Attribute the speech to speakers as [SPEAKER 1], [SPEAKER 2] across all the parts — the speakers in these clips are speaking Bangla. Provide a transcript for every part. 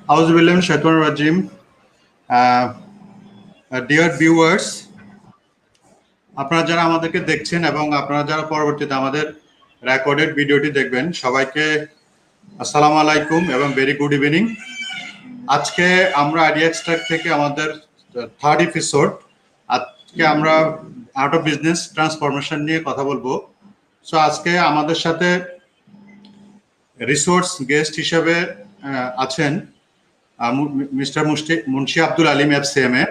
[SPEAKER 1] Auzubillahi minash shaitanir rajim. Dear viewers, আপনারা যারা আমাদেরকে দেখছেন এবং আপনারা যারা পরবর্তীতে আমাদের রেকর্ডেড ভিডিওটি দেখবেন, সবাইকে আসসালামু আলাইকুম এবং ভেরি গুড ইভিনিং। আজকে আমরা আইডিয়া এক্সট্রাক্ট থেকে আমাদের থার্ড এপিসোড, আজকে আমরা আর্ট অফ বিজনেস ট্রান্সফরমেশন নিয়ে কথা বলবো। সো আজকে আমাদের সাথে রিসোর্স গেস্ট হিসেবে আছেন mister Munshi Abdul Alim FCMA.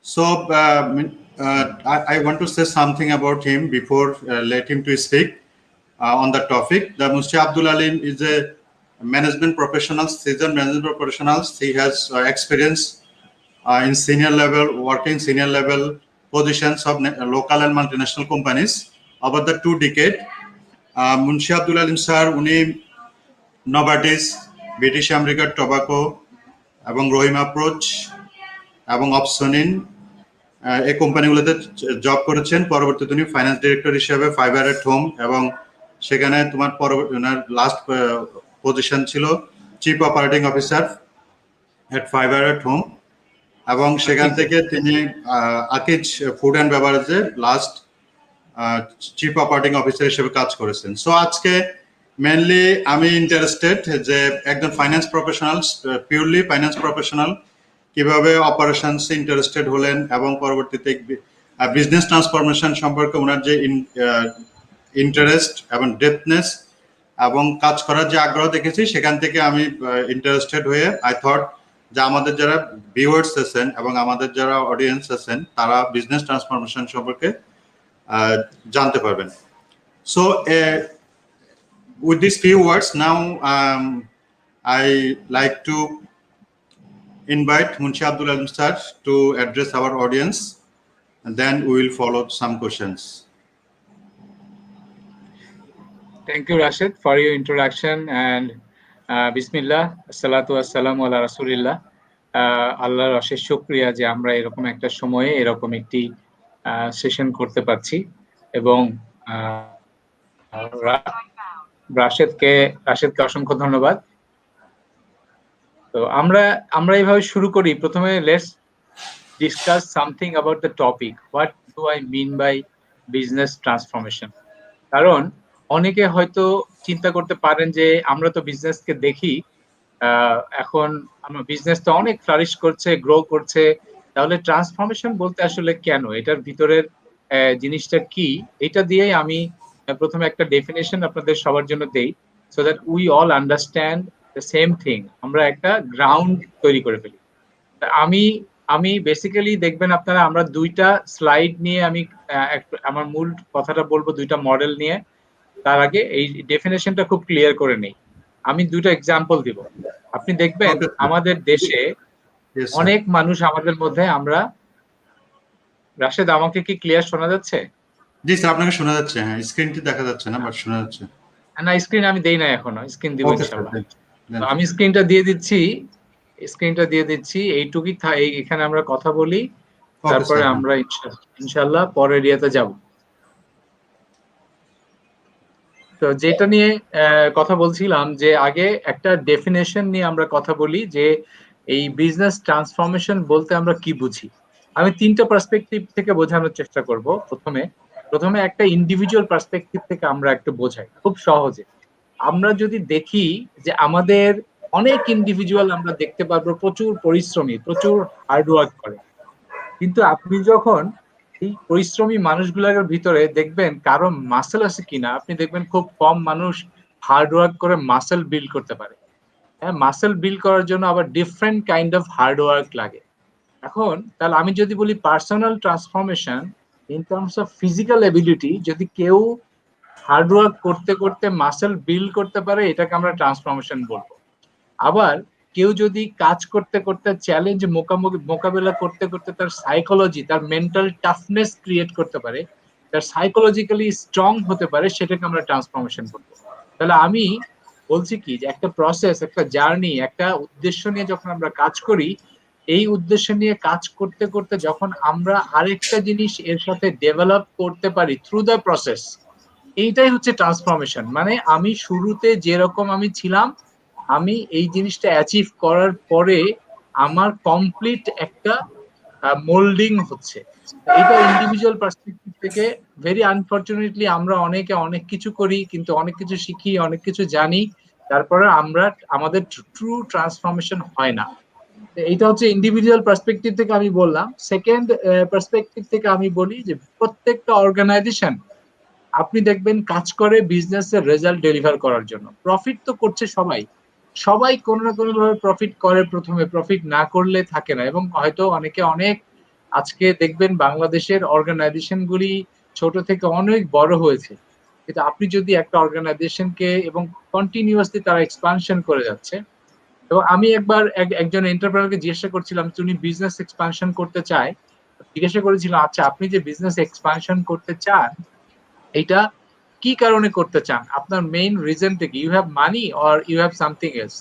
[SPEAKER 1] So I want to say something about him before let him to speak on the topic. The Munshi Abdul Alim is a management professional, seasoned management professional. He has experience in senior level, working senior level positions of local and multinational companies over the 2 decades. Munshi Abdul Alim sir, uni Novartis, British American Tobacco, এবং রহিম অ্যাপ্রোচ এবং অপসনিন এই কোম্পানিগুলোতে জব করেছেন। পরবর্তীতে উনি ফাইন্যান্স ডিরেক্টর হিসেবে ফাইবার এট হোম, এবং সেখানে তোমার লাস্ট পজিশন ছিল chief operating officer at Fiber at Home, এবং সেখান থেকে তিনি আকিজ ফুড অ্যান্ড বেভারেজে লাস্ট চিফ অপারেটিং অফিসার হিসেবে কাজ করেছেন। সো আজকে মেনলি আমি ইন্টারেস্টেড যে একজন finance professional, purely finance professional কিভাবে অপারেশনস ইন্টারেস্টেড হলেন এবং পরবর্তীতে বিজনেস ট্রান্সফরমেশন সম্পর্কে ওনার যে ইন্টারেস্ট এবং ডেপথনেস এবং কাজ করার যে আগ্রহ দেখেছি, সেখান থেকে আমি ইন্টারেস্টেড হয়ে আই থট যে আমাদের যারা ভিউয়ার্স আছেন এবং আমাদের যারা অডিয়েন্স আছেন তারা বিজনেস ট্রান্সফরমেশন সম্পর্কে জানতে পারবেন। So with these few words, now I like to invite Munshi Abdul Alim sir to address our audience, and then we will follow some questions.
[SPEAKER 2] Thank you, Rashid, for your introduction, and Bismillah, Assalatu Wassalamu ala Rasulillah. আল্লাহর অশেষ শুকরিয়া যে আমরা এরকম একটা সময়ে এরকম একটি সেশন করতে পারছি, এবং রাশেদকে অসংখ্য ধন্যবাদ। তো আমরা এইভাবে শুরু করি। প্রথমে let's discuss something about the topic, what do I mean by business transformation. কারণ অনেকে হয়তো চিন্তা করতে পারেন যে আমরা তো বিজনেসকে দেখি, এখন আমার বিজনেস তো অনেক ফ্লারিশ করছে, গ্রো করছে, তাহলে ট্রান্সফরমেশন বলতে আসলে কেন, এটার ভিতরের জিনিসটা কি, এটা দিয়েই আমি প্রথমে একটা ডেফিনেশন আপনাদের সবার জন্য দেই, so that we all understand the same thing, আমরা একটা গ্রাউন্ড তৈরি করে ফেলি। আমি বেসিক্যালি দেখবেন আপনারা, আমরা 2টা স্লাইড নিয়ে আমি আমার মূল কথাটা বলবো, 2টা মডেল নিয়ে। তার আগে এই ডেফিনেশনটা খুব ক্লিয়ার করে নেই। আমি 2টা এক্সাম্পল দিব। আপনি দেখবেন আমাদের দেশে অনেক মানুষ, আমাদের মধ্যে আমরা, রাশেদ আমাকে কি ক্লিয়ার শোনা যাচ্ছে?
[SPEAKER 1] জি স্যার, আপনাকে শোনা যাচ্ছে। হ্যাঁ, স্ক্রিনটি দেখা যাচ্ছে না, বাট শোনা যাচ্ছে।
[SPEAKER 2] না, স্ক্রিন আমি দেই না এখনো, স্ক্রিন দিব ইনশাআল্লাহ। আমি স্ক্রিনটা দিয়ে দিচ্ছি এইটুকুই। এখানে আমরা কথা বলি, তারপরে আমরা ইনশাআল্লাহ পরের এরিয়াতে যাব। তো যেটা নিয়ে কথা বলছিলাম, যে আগে একটা ডেফিনেশন নিয়ে আমরা কথা বলি যে এই বিজনেস ট্রান্সফরমেশন বলতে আমরা কি বুঝি। আমি 3টা পার্সপেক্টিভ থেকে বোঝানোর চেষ্টা করব। প্রথমে একটা ইন্ডিভিজুয়াল পার্সপেক্টিভ থেকে আমরা একটু বোঝাই খুব সহজে। আমরা যদি দেখি যে আমাদের অনেক ইন্ডিভিজুয়াল আমরা দেখতে পারবো প্রচুর পরিশ্রমী, প্রচুর হার্ডওয়ার্ক করে, কিন্তু আপনি যখন এই পরিশ্রমী মানুষগুলোর ভিতরে দেখবেন কারো মাসেল আছে কিনা, আপনি দেখবেন খুব কম মানুষ হার্ডওয়ার্ক করে মাসেল বিল্ড করতে পারে। হ্যাঁ, মাসেল বিল্ড করার জন্য আবার ডিফারেন্ট কাইন্ড অফ হার্ডওয়ার্ক লাগে। এখন তাহলে আমি যদি বলি personal transformation in terms of physical ability, যদি কেউ হার্ডওয়ার্ক করতে করতে মাসেল বিল্ড করতে পারে, এটাকে আমরা ট্রান্সফরমেশন বলবো। আবার কেউ যদি কাজ করতে করতে, চ্যালেঞ্জ মোকাবেলা করতে করতে তার সাইকোলজি, তার মেন্টাল টাফনেস ক্রিয়েট করতে পারে, তার সাইকোলজিক্যালি স্ট্রং হতে পারে, সেটাকে আমরা ট্রান্সফরমেশন বলবো। তাহলে আমি বলছি কি, যে একটা প্রসেস, একটা জার্নি, একটা উদ্দেশ্য নিয়ে যখন আমরা কাজ করি, এই উদ্দেশ্য নিয়ে কাজ করতে করতে যখন আমরা আরেকটা জিনিস এর সাথে ডেভেলপ করতে পারি থ্রু দ্য প্রসেস, এইটাই হচ্ছে ট্রান্সফরমেশন। মানে আমি শুরুতে যেরকম আমি ছিলাম আমি এই জিনিসটা অ্যাচিভ করার পরে আমার কমপ্লিট একটা মোল্ডিং হচ্ছে। এটা ইন্ডিভিজুয়াল পার্সপেক্টিভ থেকে ভেরি আনফরচুনেটলি আমরা অনেকে অনেক কিছু করি, কিন্তু অনেক কিছু শিখি, অনেক কিছু জানি, তারপরে আমরা আমাদের ট্রু ট্রান্সফরমেশন হয় না। এইটা হচ্ছে ইন্ডিভিজুয়াল পার্সপেক্টিভ থেকে আমি বললাম। সেকেন্ড পার্সপেক্টিভ থেকে আমি বলি যে প্রত্যেকটা অর্গানাইজেশন আপনি দেখবেন কাজ করে বিজনেসের রেজাল্ট ডেলিভার করার জন্য। প্রফিট তো করছে সবাই, সবাই কোনো না কোনো ভাবে প্রফিট করে, প্রথমে প্রফিট না করলে থাকে না। এবং হয়তো অনেকে অনেক, আজকে দেখবেন বাংলাদেশের অর্গানাইজেশন গুলি ছোট থেকে অনেক বড় হয়েছে, কিন্তু আপনি যদি একটা অর্গানাইজেশনকে এবং কন্টিনিউয়াসলি তারা এক্সপানশন করে যাচ্ছে। এবং আমি একবার একজন এন্টারপ্রেনারকে জিজ্ঞাসা করছিলাম, তিনি বিজনেস এক্সপানশন করতে চায়, জিজ্ঞাসা করেছিলাম আচ্ছা আপনি যে বিজনেস এক্সপানশন করতে চান এটা কি কারণে করতে চান, আপনার মেইন রিজনটা কি, you have money or you have something else.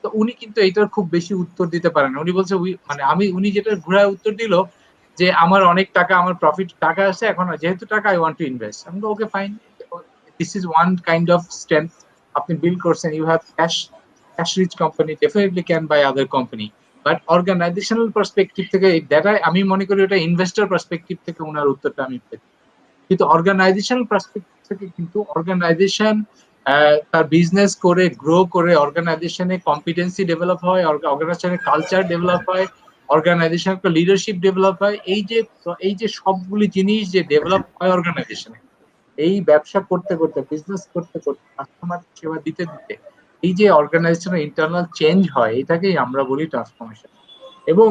[SPEAKER 2] তো উনি কিন্তু এটার খুব বেশি উত্তর দিতে পারেন না। উনি বলছে মানে উনি যেটা ঘুরায় উত্তর দিল যে আমার অনেক টাকা, আমার প্রফিট টাকা আছে, এখন যেহেতু টাকা আই ওয়ান্ট টু ইনভেস্ট। আমি বলি okay fine, this is one kind of strength আপনি বিল্ড করছেন, you have cash rich company definitely can buy other company. But organizational perspective থেকে দ্যাট আমি মনে করি ওটা ইনভেস্টর পার্সপেক্টিভ থেকে ওনার উত্তরটা আমি পেয়েছি। কিন্তু অর্গানাইজেশনাল পার্সপেক্টিভ থেকে কিন্তু অর্গানাইজেশন তার বিজনেস করে গ্রো করে, অর্গানাইজেশনে কম্পিটেন্সি ডেভেলপ হয়, অর্গানাইজেশনের কালচার ডেভেলপ হয়, অর্গানাইজেশনের লিডারশিপ ডেভেলপ হয়। এই যে সবগুলি জিনিস যে ডেভেলপ হয় অর্গানাইজেশনে, এই ব্যবসা করতে করতে, বিজনেস করতে করতে, কাস্টমার সেবা দিতে দিতে এই যে অর্গানাইজেশনের ইন্টারনাল চেঞ্জ হয়, এটাকেই আমরা বলি ট্রান্সফরমেশন। এবং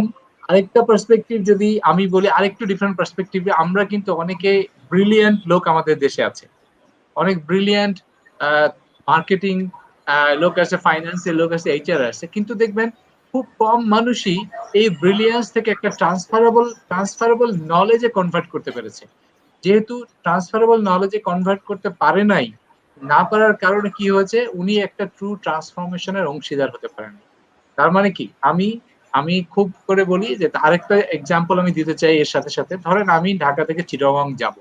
[SPEAKER 2] আরেকটা পার্সপেক্টিভ যদি আমি বলি, আরেকটু ডিফারেন্ট পার্সপেক্টিভে, আমরা কিন্তু অনেকে ব্রিলিয়ান্ট লোক আমাদের দেশে আছে, অনেক ব্রিলিয়ান্ট মার্কেটিং লোক আছে, ফাইন্যান্সের লোক আছে, এইচআর আছে, কিন্তু দেখবেন খুব কম মানুষই এই ব্রিলিয়ান্স থেকে একটা ট্রান্সফারেবল নলেজে কনভার্ট করতে পেরেছে। যেহেতু ট্রান্সফারেবল নলেজে কনভার্ট করতে পারে নাই, না পারার কারণে কি হয়েছে, উনি একটা ট্রু ট্রান্সফরমেশনের অংশীদার হতে পারেন। তার মানে কি, আমি আমি খুব করে বলি যে আরেকটা এক্সাম্পল আমি দিতে চাই এর সাথে সাথে। ধরেন আমি ঢাকা থেকে চিটাগং যাব,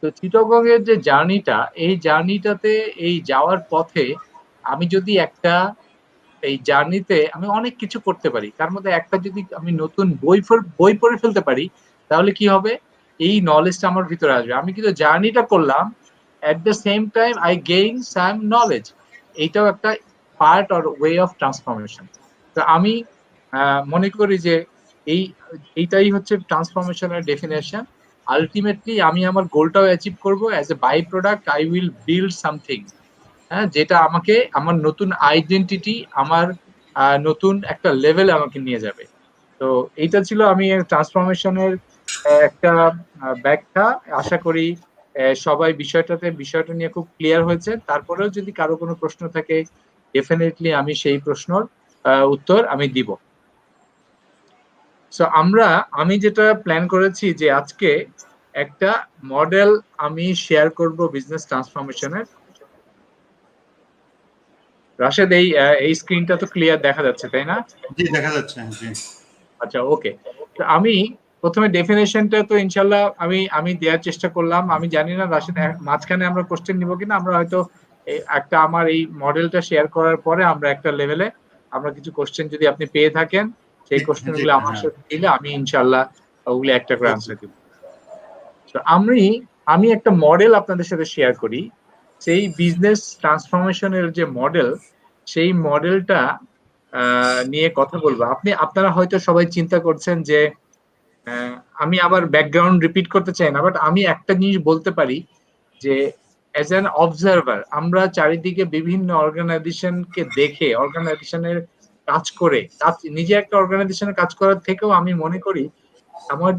[SPEAKER 2] তো চিটাগং এর যে জার্নিটা, এই জার্নিটাতে এই যাওয়ার পথে আমি যদি একটা, এই জার্নিতে আমি অনেক কিছু করতে পারি, তার মধ্যে একটা যদি আমি নতুন বই পড়ে ফেলতে পারি, তাহলে কি হবে, এই নলেজটা আমার ভিতরে আসবে। আমি কিন্তু জার্নিটা করলাম, at the same time I gain some knowledge. এইটাও একটা part or way of transformation. তো আমি মনে করি যে এই এইটাই হচ্ছে ট্রান্সফরমেশনের ডেফিনেশন। আলটিমেটলি আমি আমার গোলটাও অ্যাচিভ করবো, as a by product I will build something, হ্যাঁ, যেটা আমাকে আমার নতুন আইডেন্টিটি, আমার নতুন একটা লেভেল আমাকে নিয়ে যাবে। তো এইটা ছিল আমি ট্রান্সফরমেশনের একটা ব্যাখ্যা। আশা করি সবাই বিষয়টা নিয়ে খুব ক্লিয়ার হয়েছে। তারপরেও যদি কারো কোনো প্রশ্ন থাকে, ডেফিনেটলি আমি সেই প্রশ্নর উত্তর আমি দিব। সো আমি যেটা প্ল্যান করেছি যে আজকে একটা মডেল আমি শেয়ার করব বিজনেস ট্রান্সফরমেশনের। রাশেদ, এই স্ক্রিনটা তো ক্লিয়ার দেখা যাচ্ছে তাই না?
[SPEAKER 1] জি, দেখা যাচ্ছে, জি।
[SPEAKER 2] আচ্ছা, ওকে। তো আমি প্রথমে ডেফিনেশনটা তো ইনশাল্লাহ আমি দেওয়ার চেষ্টা করলাম। আমি জানি না রাশেদ মাঝখানে আমরা কোশ্চেন নিব কিনা। আমরা হয়তো একটা আমার এই মডেলটা শেয়ার করার পরে আমরা একটা লেভেলে আমরা কিছু কোশ্চেন যদি আপনি পেয়ে থাকেন, সেই কোশ্চেন গুলো আমার সাথে দিলে আমি ইনশাল্লাহ ওগুলো একটা করে আনসার দিব। তো আমি একটা মডেল আপনাদের সাথে শেয়ার করি, সেই বিজনেস ট্রান্সফরমেশনের যে মডেল, সেই মডেলটা নিয়ে কথা বলবো। আপনারা হয়তো সবাই চিন্তা করছেন যে আমি আবার ব্যাকগ্রাউন্ড রিপিট করতে চাই না, বাট আমি একটা জিনিস বলতে পারি যে অ্যাজ অ্যান অবজারভার আমরা চারিদিকে বিভিন্ন অর্গানাইজেশনকে দেখে, অর্গানাইজেশনের কাজ করে, নিজে একটা অর্গানাইজেশনের কাজ করার থেকেও আমি মনে করি আমার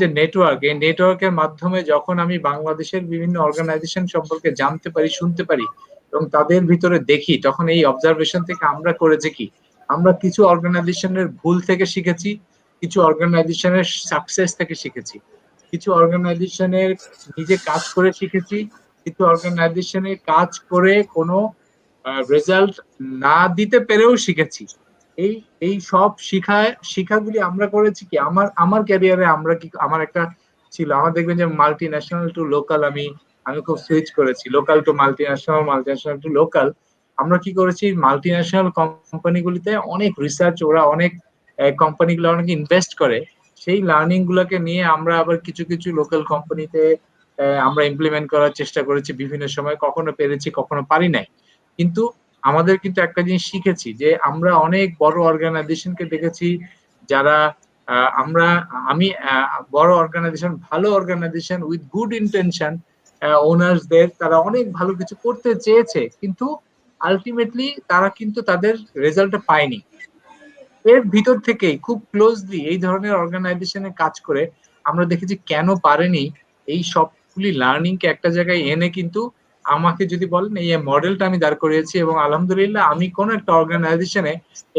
[SPEAKER 2] যে নেটওয়ার্ক, এই নেটওয়ার্কের মাধ্যমে যখন আমি বাংলাদেশের বিভিন্ন অর্গানাইজেশন সম্পর্কে জানতে পারি, শুনতে পারি এবং তাদের ভিতরে দেখি, তখন এই অবজারভেশন থেকে আমরা করেছি কি, আমরা কিছু অর্গানাইজেশনের ভুল থেকে শিখেছি, কিছু অর্গানাইজেশনের সাকসেস থেকে শিখেছি, কিছু অর্গানাইজেশনের নিজে কাজ করে শিখেছি, কিছু অর্গানাইজেশনের কাজ করে কোনো রেজাল্ট না দিতে পেরেও শিখেছি। এই এই সব শিখাগুলি আমরা করেছি কি, আমার ক্যারিয়ারে আমরা কি, আমার একটা ছিল, আমার দেখবেন যে মাল্টি ন্যাশনাল টু লোকাল, আমি খুব সুইচ করেছি, local to multi national, multi national to local. আমরা কি করেছি, মাল্টি ন্যাশনাল কোম্পানিগুলিতে অনেক রিসার্চ, ওরা অনেক কোম্পানিগুলো অনেক ইনভেস্ট করে, সেই লার্নিং গুলোকে নিয়ে আমরা আবার কিছু কিছু লোকাল কোম্পানিতে আমরা ইমপ্লিমেন্ট করার চেষ্টা করেছি বিভিন্ন সময়, কখনো পেরেছি কখনো পারি নাই। কিন্তু আমাদের কিন্তু একটা জিনিস শিখেছি যে আমরা অনেক বড় অর্গানাইজেশনকে দেখেছি যারা আমি বড় অর্গানাইজেশন, ভালো অর্গানাইজেশন উইথ গুড ইন্টেনশন, ওনার্সদের তারা অনেক ভালো কিছু করতে চেয়েছে, কিন্তু আলটিমেটলি তারা কিন্তু তাদের রেজাল্টটা পায়নি। এর ভিতর থেকেই খুব ক্লোজলি এই ধরনের অর্গানাইজেশনে কাজ করে আমরা দেখেছি কেন পারেনি, এই সবগুলি লার্নিং কে একটা জায়গায় এনে কিন্তু আমাকে যদি বলেন এই মডেলটা আমি দাঁড় করিয়েছি, এবং আলহামদুলিল্লাহ আমি কোন একটা অর্গানাইজেশনে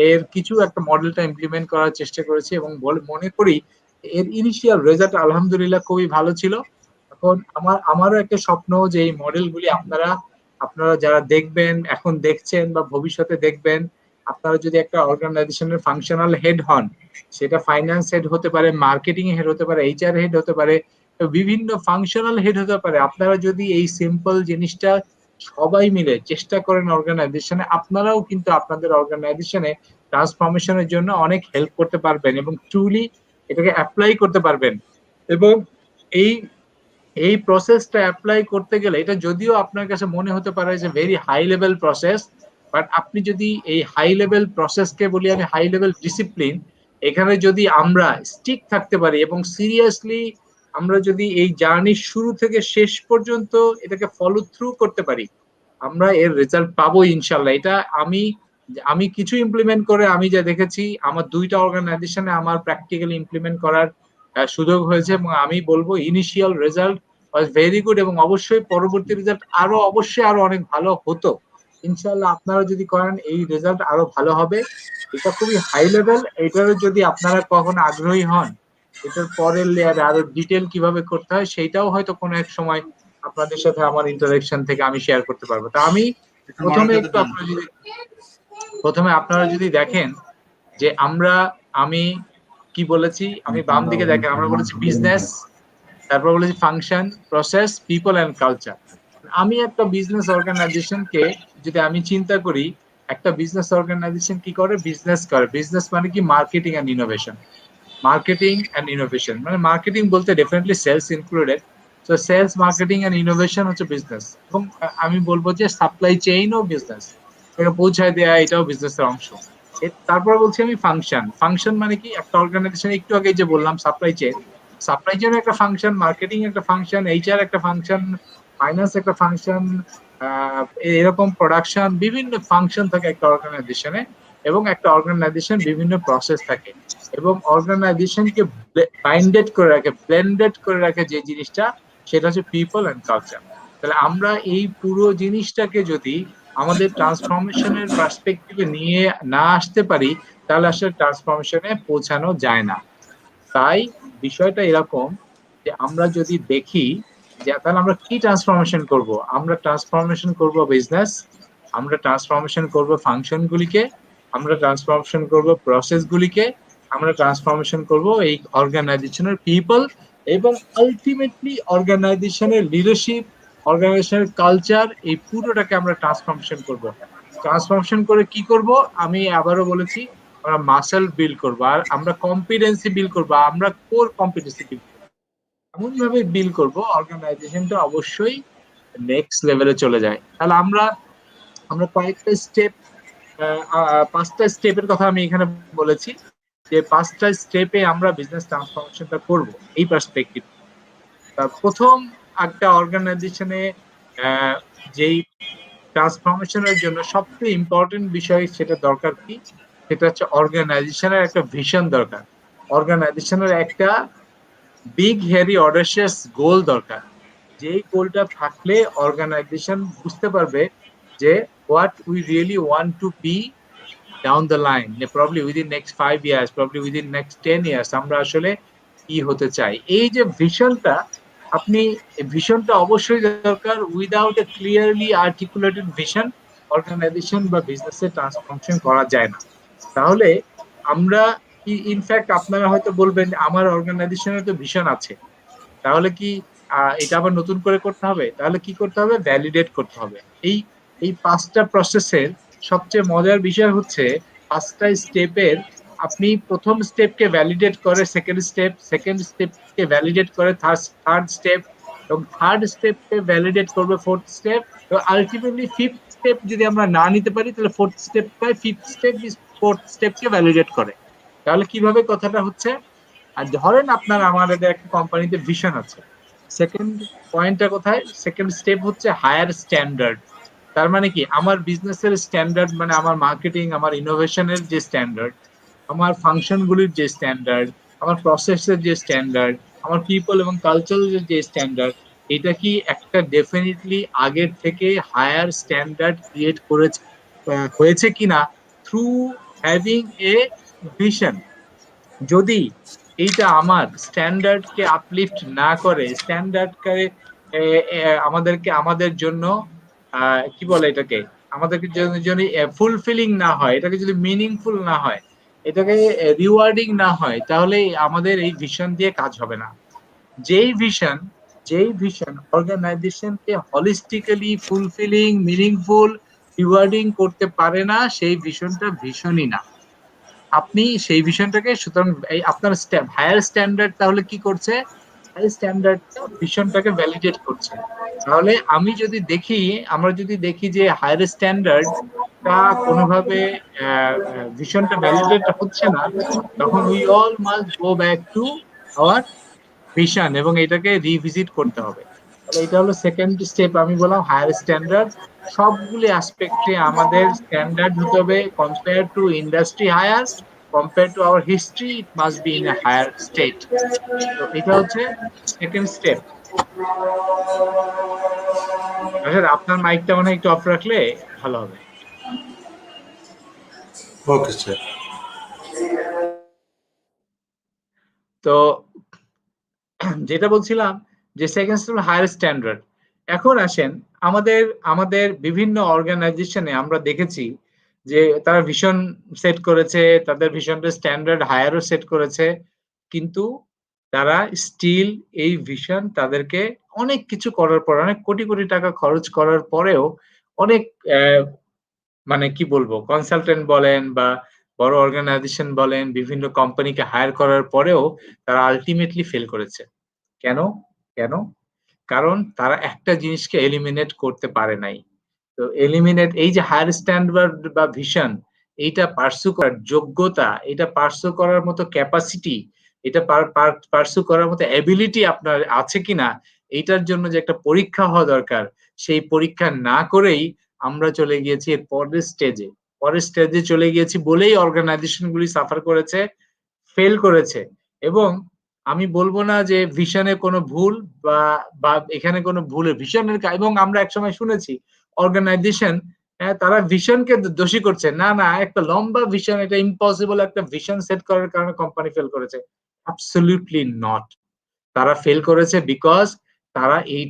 [SPEAKER 2] এর কিছু একটা মডেলটা ইমপ্লিমেন্ট করার চেষ্টা করেছি, এবং মনে করি এর ইনিশিয়াল রেজাল্ট আলহামদুলিল্লাহ খুবই ভালো ছিল। এখন আমারও একটা স্বপ্ন যে এই মডেলগুলি আপনারা আপনারা যারা দেখবেন, এখন দেখছেন বা ভবিষ্যতে দেখবেন, আপনারা যদি একটা অর্গানাইজেশনের ফাংশনাল হেড হন, সেটা ফাইন্যান্স হেড হতে পারে, মার্কেটিং হেড হতে পারে, এইচআর হেড হতে পারে, বিভিন্ন ফাংশনাল হেড হতে পারে, আপনারা যদি এই সিম্পল জিনিসটা সবাই মিলে চেষ্টা করেন অর্গানাইজেশনে, আপনারাও কিন্তু আপনাদের অর্গানাইজেশনে ট্রান্সফরমেশনের জন্য অনেক হেল্প করতে পারবেন এবং ট্রুলি এটাকে অ্যাপ্লাই করতে পারবেন। এবং এই এই প্রসেসটা অ্যাপ্লাই করতে গেলে, এটা যদিও আপনার কাছে মনে হতে পারে যে very high level process, but আপনি যদি এই হাই লেভেল প্রসেসকে বলি আমি হাই লেভেল ডিসিপ্লিন, এখানে যদি আমরা স্টিক থাকতে পারি এবং সিরিয়াসলি আমরা যদি এই জার্নির শুরু থেকে শেষ পর্যন্ত এটাকে ফলো থ্রু করতে পারি, আমরা এর রেজাল্ট পাবো ইনশাল্লাহ। এটা আমি আমি কিছু ইমপ্লিমেন্ট করে আমি যা দেখেছি, আমার দুইটা অর্গানাইজেশনে আমার প্র্যাকটিক্যালি ইমপ্লিমেন্ট করার সুযোগ হয়েছে, এবং আমি বলবো initial result was very good, এবং অবশ্যই পরবর্তী রেজাল্ট অবশ্যই আরো অনেক ভালো হতো। ইনশাল্লাহ আপনারা যদি করেন এই রেজাল্ট আরো ভালো হবে। এটা খুবই হাই লেভেল, এটারও যদি আপনারা কখনো আগ্রহী হন, এটার পরের লেয়ারে আরো ডিটেল কিভাবে করতে হয় সেইটাও হয়তো কোনো এক সময় আপনাদের সাথে আমার ইন্টারেকশন থেকে আমি শেয়ার করতে পারবো। তা আমি
[SPEAKER 1] একটু
[SPEAKER 2] প্রথমে
[SPEAKER 1] মনোযোগ
[SPEAKER 2] একটু
[SPEAKER 1] দেন।
[SPEAKER 2] আপনারা যদি দেখেন যে আমি কি বলেছি, আমি বাম দিকে দেখেন আমরা বলেছি বিজনেস, তারপর বলেছি function, process, people and culture. আমি একটা বিজনেস অর্গানাইজেশনকে যদি আমি চিন্তা করি, একটা বিজনেস অর্গানাইজেশন কি করে, বিজনেস করে। বিজনেস মানে কি, marketing and innovation. Marketing and innovation মানে মার্কেটিং বলতে ডেফিনেটলি সেলস ইনক্লুডেড। তো সেলস, মার্কেটিং এন্ড ইনোভেশন হচ্ছে বিজনেস, এবং আমি বলবো যে সাপ্লাই চেইনও বিজনেস, এটা পৌঁছায় দেয়া এটাও বিজনেসের অংশ। তারপর বলছি আমি ফাংশন। ফাংশন মানে কি, একটা অর্গানাইজেশন একটু আগে যে বললাম সাপ্লাই চেইন, সাপ্লাই চেইন একটা ফাংশন, মার্কেটিং একটা ফাংশন, এইচআর একটা ফাংশন, ফাইন্যান্স একটা ফাংশন, এরকম প্রোডাকশন, বিভিন্ন ফাংশন থাকে একটা অর্গানাইজেশনে, এবং একটা অর্গানাইজেশন বিভিন্ন প্রসেস থাকে, এবং অর্গানাইজেশনকে বাইন্ডেড করে রাখে, ব্লেন্ডেড করে রাখে যে জিনিসটা, সেটা হচ্ছে পিপল এন্ড কালচার। তাহলে আমরা এই পুরো জিনিসটাকে যদি আমাদের ট্রান্সফরমেশনের পার্সপেক্টিভে নিয়ে না আসতে পারি, তাহলে আসলে ট্রান্সফরমেশনে পৌঁছানো যায় না। তাই বিষয়টা এরকম যে আমরা যদি দেখি যে তাহলে আমরা কি ট্রান্সফরমেশন করব, আমরা ট্রান্সফরমেশন করব বিজনেস, আমরা ট্রান্সফরমেশন করব ফাংশন গুলিকে, আমরা ট্রান্সফরমেশন করব প্রসেস গুলিকে, আমরা ট্রান্সফরমেশন করব এই অর্গানাইজেশনের পিপল, এবং আলটিমেটলি অর্গানাইজেশনের লিডারশিপ, অর্গানাইজেশনের কালচার, এই পুরোটাকে আমরা ট্রান্সফরমেশন করব। ট্রান্সফরমেশন করে কি করব, আমি আবারও বলেছি, আমরা মাসেল বিল্ড করবো, আর আমরা কম্পিটেন্সি বিল্ড করবো, আমরা কোর কম্পিটেন্সি বিল্ড করবো, এমন ভাবে বিল্ড করবো অর্গানাইজেশনটা অবশ্যই নেক্সট লেভেলে চলে যায়। তাহলে আমরা আমরা কয়েকটা স্টেপ, 5টা স্টেপের কথা আমি এখানে বলেছি, যে 5টা স্টেপে আমরা বিজনেস ট্রান্সফরমেশনটা করব এই পার্সপেক্টিভ। প্রথম একটা অর্গানাইজেশনে যেই ট্রান্সফরমেশনের জন্য সবচেয়ে ইম্পর্টেন্ট বিষয় সেটা দরকার কি, সেটা হচ্ছে অর্গানাইজেশনের একটা ভিশন দরকার, অর্গানাইজেশনের একটা বিগ হেরি অডাসিয়াস গোল দরকার। যেই গোলটা থাকলে অর্গানাইজেশন বুঝতে পারবে যে what we really want to be down the line, probably within next 5 years, probably within next 10 years আমরা আসলে কি হতে চাই। এই যে ভিশনটা, আপনি ভিশনটা অবশ্যই দরকার। Without a clearly articulated vision organization বা বিজনেসের ট্রান্সফরমেশন করা যায় না। তাহলে আমরা, ইনফ্যাক্ট আপনারা হয়তো বলবেন আমার অর্গানাইজেশনের তো ভিশন আছে, তাহলে কি এটা আবার নতুন করে করতে হবে? তাহলে কি করতে হবে? ভ্যালিডেট করতে হবে। এই এই 5টা প্রসেসের সবচেয়ে মজার বিষয় হচ্ছে 5টা স্টেপের আপনি প্রথম স্টেপকে ভ্যালিডেট করে সেকেন্ড স্টেপকে ভ্যালিডেট করে থার্ড স্টেপ, এবং থার্ড স্টেপকে ভ্যালিডেট করবে ফোর্থ স্টেপ, এবং আলটিমেটলি ফিফথ স্টেপ যদি আমরা না নিতে পারি তাহলে ফোর্থ স্টেপটাই ফিফথ স্টেপ ফোর্থ স্টেপকে ভ্যালিডেট করে। তাহলে কিভাবে কথাটা হচ্ছে, আর ধরেন আপনার আমাদের একটা কোম্পানিতে ভিশন আছে, সেকেন্ড পয়েন্টটা কোথায়, সেকেন্ড স্টেপ হচ্ছে হায়ার স্ট্যান্ডার্ড। তার মানে কি, আমার বিজনেসের স্ট্যান্ডার্ড মানে আমার মার্কেটিং, আমার ইনোভেশনের যে স্ট্যান্ডার্ড, আমার ফাংশনগুলির যে স্ট্যান্ডার্ড, আমার প্রসেসের যে স্ট্যান্ডার্ড, আমার পিপল এবং কালচারের যে স্ট্যান্ডার্ড, এটা কি একটা ডেফিনেটলি আগের থেকে হায়ার স্ট্যান্ডার্ড ক্রিয়েট করেছে হয়েছে কিনা থ্রু হ্যাভিং এ ভিশন। যদি এইটা আমার স্ট্যান্ডার্ডকে আপলিফট না করে, স্ট্যান্ডার্ডকে আমাদেরকে আমাদের জন্য কি বলে এটাকে, আমাদেরকে যদি ফুলফিলিং না হয়, এটাকে যদি মিনিংফুল না হয়, এটাকে রিওয়ার্ডিং না হয়, তাহলে আমাদের এই ভিশন দিয়ে কাজ হবে না। যেই ভিশন অর্গানাইজেশনকে হলিস্টিক্যালি ফুলফিলিং, মিনিংফুল, রিওয়ার্ডিং করতে পারে না, সেই ভিশনটা ভিশনই না। আপনি সেই ভিশনটাকে, সুতরাং এই আপনার হায়ার স্ট্যান্ডার্ড তাহলে কি করছে, হায়ার স্ট্যান্ডার্ডটা ভিশনটাকে ভ্যালিডেট করছে। তাহলে আমরা যদি দেখি যে হায়ার স্ট্যান্ডার্ডটা কোনোভাবে ভিশনটা ভ্যালিডেট হচ্ছে না, তখন we all must go back to our vision এবং এটাকে রিভিজিট করতে হবে। তাহলে এটা হলো সেকেন্ড স্টেপ, আমি বললাম হায়ার স্ট্যান্ডার্ড। সবগুলি অ্যাসপেক্টে আমাদের স্ট্যান্ডার্ড হতে হবে compare to industry higher, compare to our history, it must be in a higher state. তো এটা হচ্ছে সেকেন্ড স্টেপ। আচ্ছা, আপনার মাইকটা মনে হয় একটু অফ রাখলে ভালো হবে।
[SPEAKER 1] Okay sir.
[SPEAKER 2] তো যেটা বলছিলাম যে সেকেন্ড স্টেপ হায়ার স্ট্যান্ডার্ড। এখন আসেন, আমাদের আমাদের বিভিন্ন অর্গানাইজেশনে আমরা দেখেছি যে তারা ভিশন সেট করেছে, তাদের ভিশনটা স্ট্যান্ডার্ড হায়ারও সেট করেছে, কিন্তু তারা স্টিল এই ভিশন তাদেরকে অনেক কিছু করার পর, অনেক কোটি কোটি টাকা খরচ করার পরেও, অনেক মানে কি বলবো, কনসালটেন্ট বলেন বা বড় অর্গানাইজেশন বলেন, বিভিন্ন কোম্পানিকে হায়ার করার পরেও তারা আলটিমেটলি ফেল করেছে। কেন? কেন? কারণ তারা একটা জিনিসকে এলিমিনেট করতে পারে নাই। তো এই যে হায়ার স্ট্যান্ডার্ড বা ভিশন, এইটা পার্সু করার যোগ্যতা, এটা পার্সু করার মতো ক্যাপাসিটি, এটা পার্সু করার মতো এবিলিটি আপনার আছে কিনা, এইটার জন্য যে একটা পরীক্ষা হওয়া দরকার, সেই পরীক্ষা না করেই আমরা চলে গিয়েছি এর পরের স্টেজে চলে গিয়েছি বলেই অর্গানাইজেশন গুলি সাফার করেছে, ফেল করেছে। এবং আমি বলবো না যে ভিশনে কোনো ভুল বা বা এখানে কোনো ভুল, ভিশনের, এবং আমরা একসময় শুনেছি অর্গানাইজেশন তারা ভিশনকে দোষী করছে, না না, একটা লম্বা ভিশন, এটা ইম্পসিবল একটা ভিশন সেট করার কারণে কোম্পানি ফেল করেছে। Absolutely not. তারা ফেল করেছে বিকজ তারা এই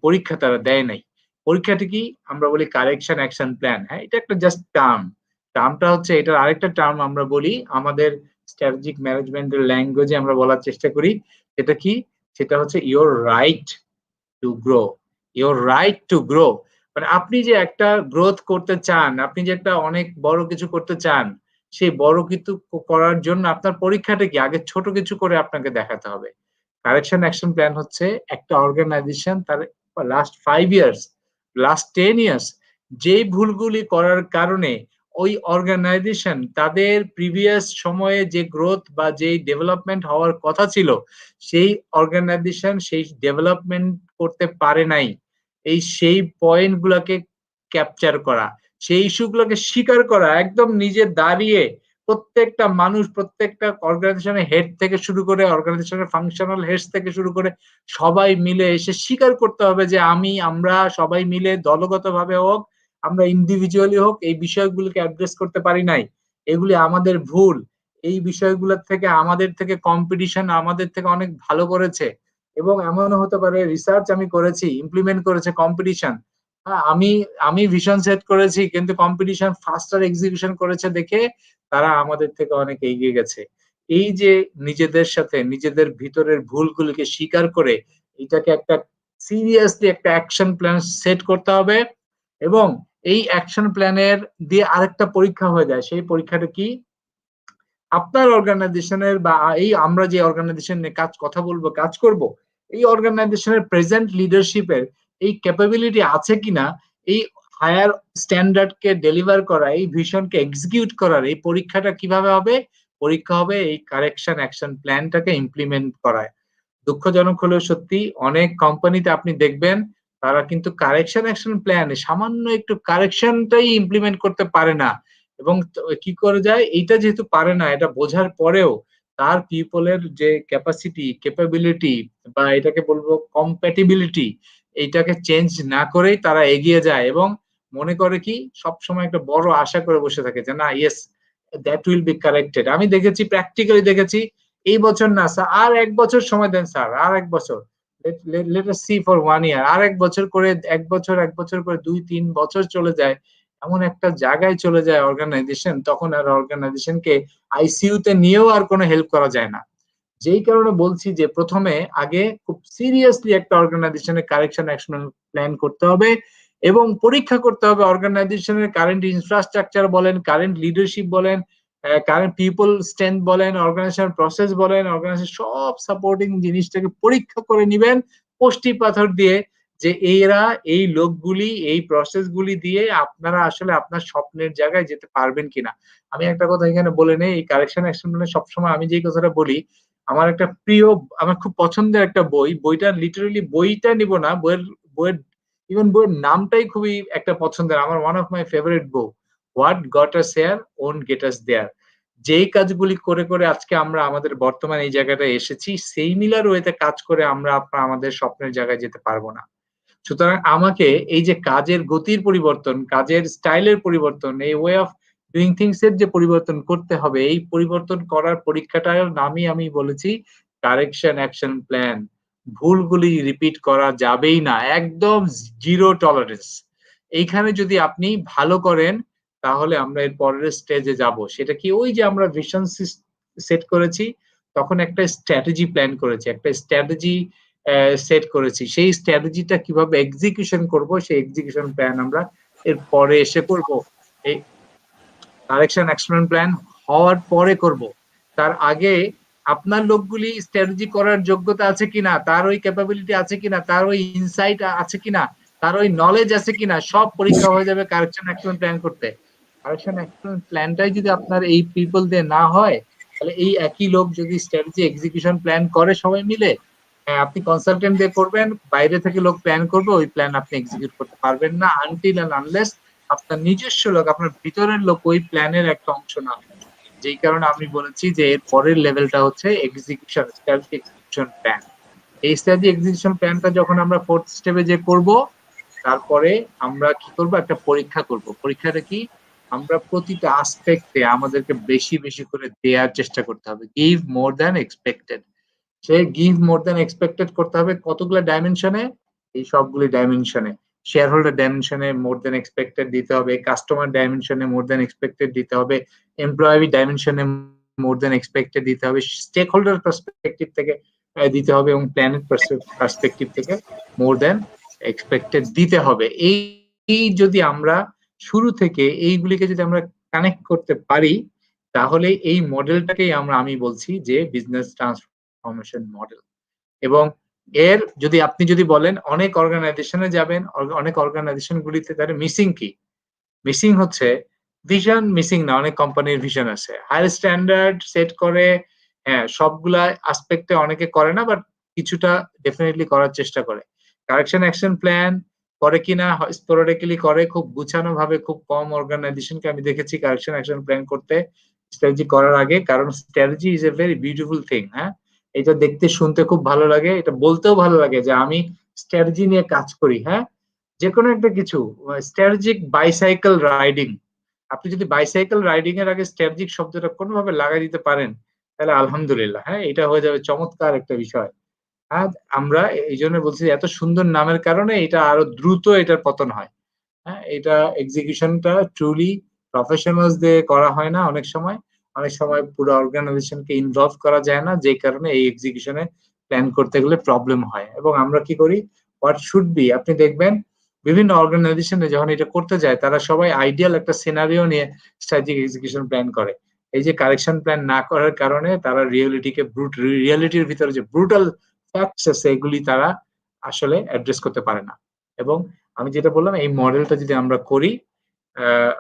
[SPEAKER 2] পরীক্ষা তারা দেয় নাই। পরীক্ষাটি কি আমরা বলি কারেকশন অ্যাকশন প্ল্যান। হ্যাঁ, এটা একটা জাস্ট টার্মটা হচ্ছে, এটার আরেকটা টার্ম আমরা বলি আমাদের স্ট্র্যাটেজিক ম্যানেজমেন্টের ল্যাঙ্গুয়েজে আমরা বলার চেষ্টা করি, এটা কি, সেটা হচ্ছে your right to grow. Your right to grow মানে আপনি যে একটা গ্রোথ করতে চান, আপনি যে একটা অনেক বড় কিছু করতে চান, সেই বড় কিছু করার জন্য আপনার পরীক্ষাটা কি, আগে ছোট কিছু করে আপনাকে দেখাতে হবে। কারেকশন অ্যাকশন প্ল্যান হচ্ছে একটা অর্গানাইজেশন তার লাস্ট 5 ইয়ার্স, লাস্ট 10 ইয়ার্স যেই ভুলগুলি করার কারণে ওই অর্গানাইজেশন তাদের প্রিভিয়াস সময়ে যে গ্রোথ বা যেই ডেভেলপমেন্ট হওয়ার কথা ছিল, সেই অর্গানাইজেশন সেই ডেভেলপমেন্ট করতে পারে নাই, সেই পয়েন্ট গুলাকে ক্যাপচার করা, সেই ইস্যুগুলোকে স্বীকার করা, একদম নিজে দাঁড়িয়ে প্রত্যেকটা মানুষ, প্রত্যেকটা অর্গানাইজেশনের হেড থেকে শুরু করে, অর্গানাইজেশনের ফাংশনাল হেডস থেকে শুরু করে সবাই মিলে এসে স্বীকার করতে হবে যে আমরা সবাই মিলে দলগতভাবে হোক, আমরা ইন্ডিভিজুয়ালি হোক, এই বিষয়গুলোকে অ্যাড্রেস করতে পারি নাই, এগুলি আমাদের ভুল। এই বিষয়গুলোর থেকে আমাদের থেকে কম্পিটিশন আমাদের থেকে অনেক ভালো করেছে, এবং এমনও হতে পারে রিসার্চ আমি করেছি, ইমপ্লিমেন্ট করেছে কম্পিটিশন। আমি আমি ভিশন সেট করেছি কিন্তু কম্পিটিশন ফাস্টার এক্সিকিউশন করেছে দেখে তারা আমাদের থেকে অনেক এগিয়ে গেছে। এই যে নিজেদের সাথে নিজেদের ভিতরের ভুলগুলোকে স্বীকার করে এটাকে একটা সিরিয়াসলি একটা অ্যাকশন প্ল্যান সেট করতে হবে, এবং এই অ্যাকশন প্ল্যানের দিয়ে আরেকটা পরীক্ষা হয়ে যায়। সেই পরীক্ষাটা কি? আপনার অর্গানাইজেশনের বা এই আমরা যে অর্গানাইজেশন নিয়ে কথা বলবো, কাজ করব, এই অর্গানাইজেশনের প্রেজেন্ট লিডারশিপের এই ক্যাপাবিলিটি আছে কিনা এই হায়ার স্ট্যান্ডার্ডকে ডেলিভার করা, এই ভিশনকে এক্সিকিউট করার এই পরীক্ষাটা কিভাবে হবে? পরীক্ষা হবে এই কারেকশন অ্যাকশন প্ল্যানটাকে ইমপ্লিমেন্ট করায়। দুঃখজনক হলেও সত্যি, অনেক কোম্পানিতে আপনি দেখবেন তারা কিন্তু কারেকশন অ্যাকশন প্ল্যান সামান্য একটু কারেকশনটাই ইমপ্লিমেন্ট করতে পারে না। এবং কি করে যায়, এইটা যেহেতু পারে না, এটা বোঝার পরেও তার পিপলের যে ক্যাপাসিটি, ক্যাপাবিলিটি বা এটাকে বলবো কম্প্যাটিবিলিটি, এইটাকে চেঞ্জ না করেই তারা এগিয়ে যায় এবং মনে করে কি সবসময় একটা বড় আশা করে বসে থাকে যে না, yes, that will be corrected. আমি দেখেছি, প্র্যাকটিক্যালি দেখেছি, এই বছর না স্যার, আর 1 বছর সময় দেন স্যার, আর 1 বছর, লেট আস সি ফর 1 ইয়ার, আর 1 বছর করে, 1 বছর করে 2-3 বছর চলে যায়। এমন একটা জায়গায় চলে যায় অর্গানাইজেশন, তখন আর অর্গানাইজেশনকে আইসিইউ তে নিয়েও আর কোনো হেল্প করা যায় না। যেই কারণে বলছি যে প্রথমে আগে খুব সিরিয়াসলি একটা অর্গানাইজেশনের কারেকশন অ্যাকশন প্ল্যান করতে হবে এবং পরীক্ষা করতে হবে অর্গানাইজেশনের কারেন্ট ইনফ্রাস্ট্রাকচার বলেন, কারেন্ট লিডারশিপ বলেন, কারেন্ট পিপল স্ট্রেংথ বলেন, অর্গানাইজেশন প্রসেস বলেন, অর্গানাইজেশন সব সাপোর্টিং জিনিসটাকে পরীক্ষা করে নিবেন পোস্টি পাথর দিয়ে, যে এরা, এই লোকগুলি, এই প্রসেসগুলি দিয়ে আপনারা আসলে আপনার স্বপ্নের জায়গায় যেতে পারবেন কিনা। আমি একটা কথা এখানে বলে নেই, এই কারেকশন অ্যাকশন মানে সবসময় আমি যেই কথাটা বলি, আমার একটা প্রিয়, আমার খুব পছন্দের একটা বই, বইটা লিটারালি, বইটা নিব না, বইয়ের ইভেন বইয়ের নামটাই খুবই একটা পছন্দের, আমার one of my favourite book, what got us here won't get us there. যেই কাজগুলি করে করে আজকে আমরা আমাদের বর্তমান এই জায়গাটায় এসেছি, সেই মিলার ওয়েতে কাজ করে আমরা আমাদের স্বপ্নের জায়গায় যেতে পারবো না। সুতরাং আমাকে এই যে কাজের গতির পরিবর্তন, কাজের স্টাইলের পরিবর্তন, এই ওয়ে অফ ডুইং থিংস এর যে পরিবর্তন করতে হবে, এই পরিবর্তন করার পরীক্ষাটার নামই আমি বলেছি কারেকশন অ্যাকশন প্ল্যান। ভুলগুলি রিপিট করা যাবেই না, একদম জিরো টলারেন্স। এইখানে যদি আপনি ভালো করেন তাহলে আমরা এর পরের স্টেজে যাব। সেটা কি? ওই যে আমরা ভিশন সেট করেছি, তখন একটা স্ট্র্যাটেজি প্ল্যান করেছি, একটা স্ট্র্যাটেজি সেট করেছি, সেই স্ট্র্যাটেজিটা কিভাবে এক্সিকিউশন করব সেই এক্সিকিউশন প্ল্যান আমরা এর পরে এসে করব। এই কারেকশন অ্যাকশন প্ল্যান হওয়ার পরে করব। তার আগে আপনার লোকগুলি স্ট্র্যাটেজি করার যোগ্যতা আছে কিনা, তার ওই ক্যাপাবিলিটি আছে কিনা, তার ওই ইনসাইট আছে কিনা, তার ওই নলেজ আছে কিনা, সব পরীক্ষা হয়ে যাবে কারেকশন অ্যাকশন প্ল্যান করতে। কারেকশন অ্যাকশন প্ল্যানটাই যদি আপনার এই পিপল দিয়ে না হয়, তাহলে এই একই লোক যদি স্ট্র্যাটেজি এক্সিকিউশন প্ল্যান করে সবাই মিলে, হ্যাঁ, আপনি কনসালটেন্ট দিয়ে করবেন, বাইরে থেকে লোক প্ল্যান করবে, ওই প্ল্যান আপনি এক্সিকিউট করতে পারবেন না আনটিল এন্ড আনলেস আপনার নিজস্ব লোক, আপনার ভিতরের লোক ওই প্ল্যানের একটা অংশ না। যেই কারণে আমি বলেছি যে এর পরের লেভেলটা হচ্ছে এক্সিকিউশন, স্ট্র্যাটেজি এক্সিকিউশন প্ল্যান। এই স্ট্র্যাটেজি এক্সিকিউশন প্ল্যানটা যখন আমরা 4th স্টেপে যে করব, তারপরে আমরা কি করব, একটা পরীক্ষা করব। পরীক্ষাটা কি? আমরা প্রতিটা আসপেক্টে আমাদেরকে বেশি বেশি করে দেওয়ার চেষ্টা করতে হবে, গিভ মোর দ্যান এক্সপেক্টেড। সে গিভ মোর দ্যান এক্সপেক্টেড করতে হবে কতগুলো ডাইমেনশনে? এই সবগুলি ডাইমেনশনে। শেয়ার হোল্ডার ডাইমেনশনে মোর দ্যান এক্সপেক্টেড দিতে হবে, কাস্টমার ডাইমেনশনে মোর দ্যান এক্সপেক্টেড দিতে হবে, এমপ্লয়ি ডাইমেনশনে মোর দ্যান এক্সপেক্টেড দিতে হবে, স্টেক হোল্ডার পার্সপেক্টিভ থেকে দিতে হবে এবং প্ল্যানেট পার্সপেক্টিভ থেকে মোর দ্যান এক্সপেক্টেড দিতে হবে। এই যদি আমরা শুরু থেকে এইগুলিকে যদি আমরা কানেক্ট করতে পারি, তাহলে এই মডেলটাকেই আমি বলছি যে বিজনেস ট্রান্সফরমেশন মডেল। এবং এর যদি আপনি যদি বলেন অনেক অর্গানাইজেশনে যাবেন, অনেক অর্গানাইজেশন গুলিতে তার মিসিং কি? মিসিং হচ্ছে ভিশন। মিসিং না, অনেক কোম্পানির ভিশন আছে, হায়ার স্ট্যান্ডার্ড সেট করে, হ্যাঁ, সবগুলা আসপেক্টে অনেকে করে না, বাট কিছুটা ডেফিনেটলি করার চেষ্টা করে। কারেকশন অ্যাকশন প্ল্যান করে কিনা? স্পোরাডিক্যালি করে, খুব গুছানো ভাবে। খুব কম অর্গানাইজেশনকে আমি দেখেছি কারেকশন অ্যাকশন প্ল্যান করতে স্ট্র্যাটেজি করার আগে, কারণ strategy is a very beautiful thing. হ্যাঁ, এটা দেখতে শুনতে খুব ভালো লাগে, এটা বলতেও ভালো লাগে যে আমি স্ট্র্যাটেজি নিয়ে কাজ করি। হ্যাঁ, যে কোনো একটা কিছু, স্ট্র্যাটেজিক বাইসাইকেল রাইডিং, আপনি যদি বাইসাইকেল রাইডিং এর আগে স্ট্র্যাটেজিক শব্দটা কোনোভাবে লাগাই দিতে পারেন, তাহলে আলহামদুলিল্লাহ, হ্যাঁ, এটা হয়ে যাবে চমৎকার একটা বিষয়। হ্যাঁ, আমরা এই জন্য বলছি এত সুন্দর নামের কারণে এটা আরো দ্রুত এটার পতন হয়। হ্যাঁ, এটা এক্সিকিউশনটা ট্রুলি প্রফেশনালস দিয়ে করা হয় না, অনেক সময়। অনেক সময় পুরো অর্গানাইজেশনকে ইনভলভ করা যায় না, যে কারণে এই এক্সিকিউশনে প্ল্যান করতে গেলে প্রবলেম হয়। এবং আমরা কি করি, হোয়াট শুড বি, আপনি দেখবেন বিভিন্ন অর্গানাইজেশনে যখন এটা করতে যায় তারা সবাই আইডিয়াল একটা সিনারিও নিয়ে স্ট্র্যাটেজিক এক্সিকিউশন প্ল্যান করে। এই যে কারেকশন প্ল্যান না করার কারণে তারা রিয়েলিটির ভিতরে যে ব্রুটাল ফ্যাক্টস আছে এগুলি তারা আসলে অ্যাড্রেস করতে পারে না। এবং আমি যেটা বললাম এই মডেলটা যদি আমরা করি,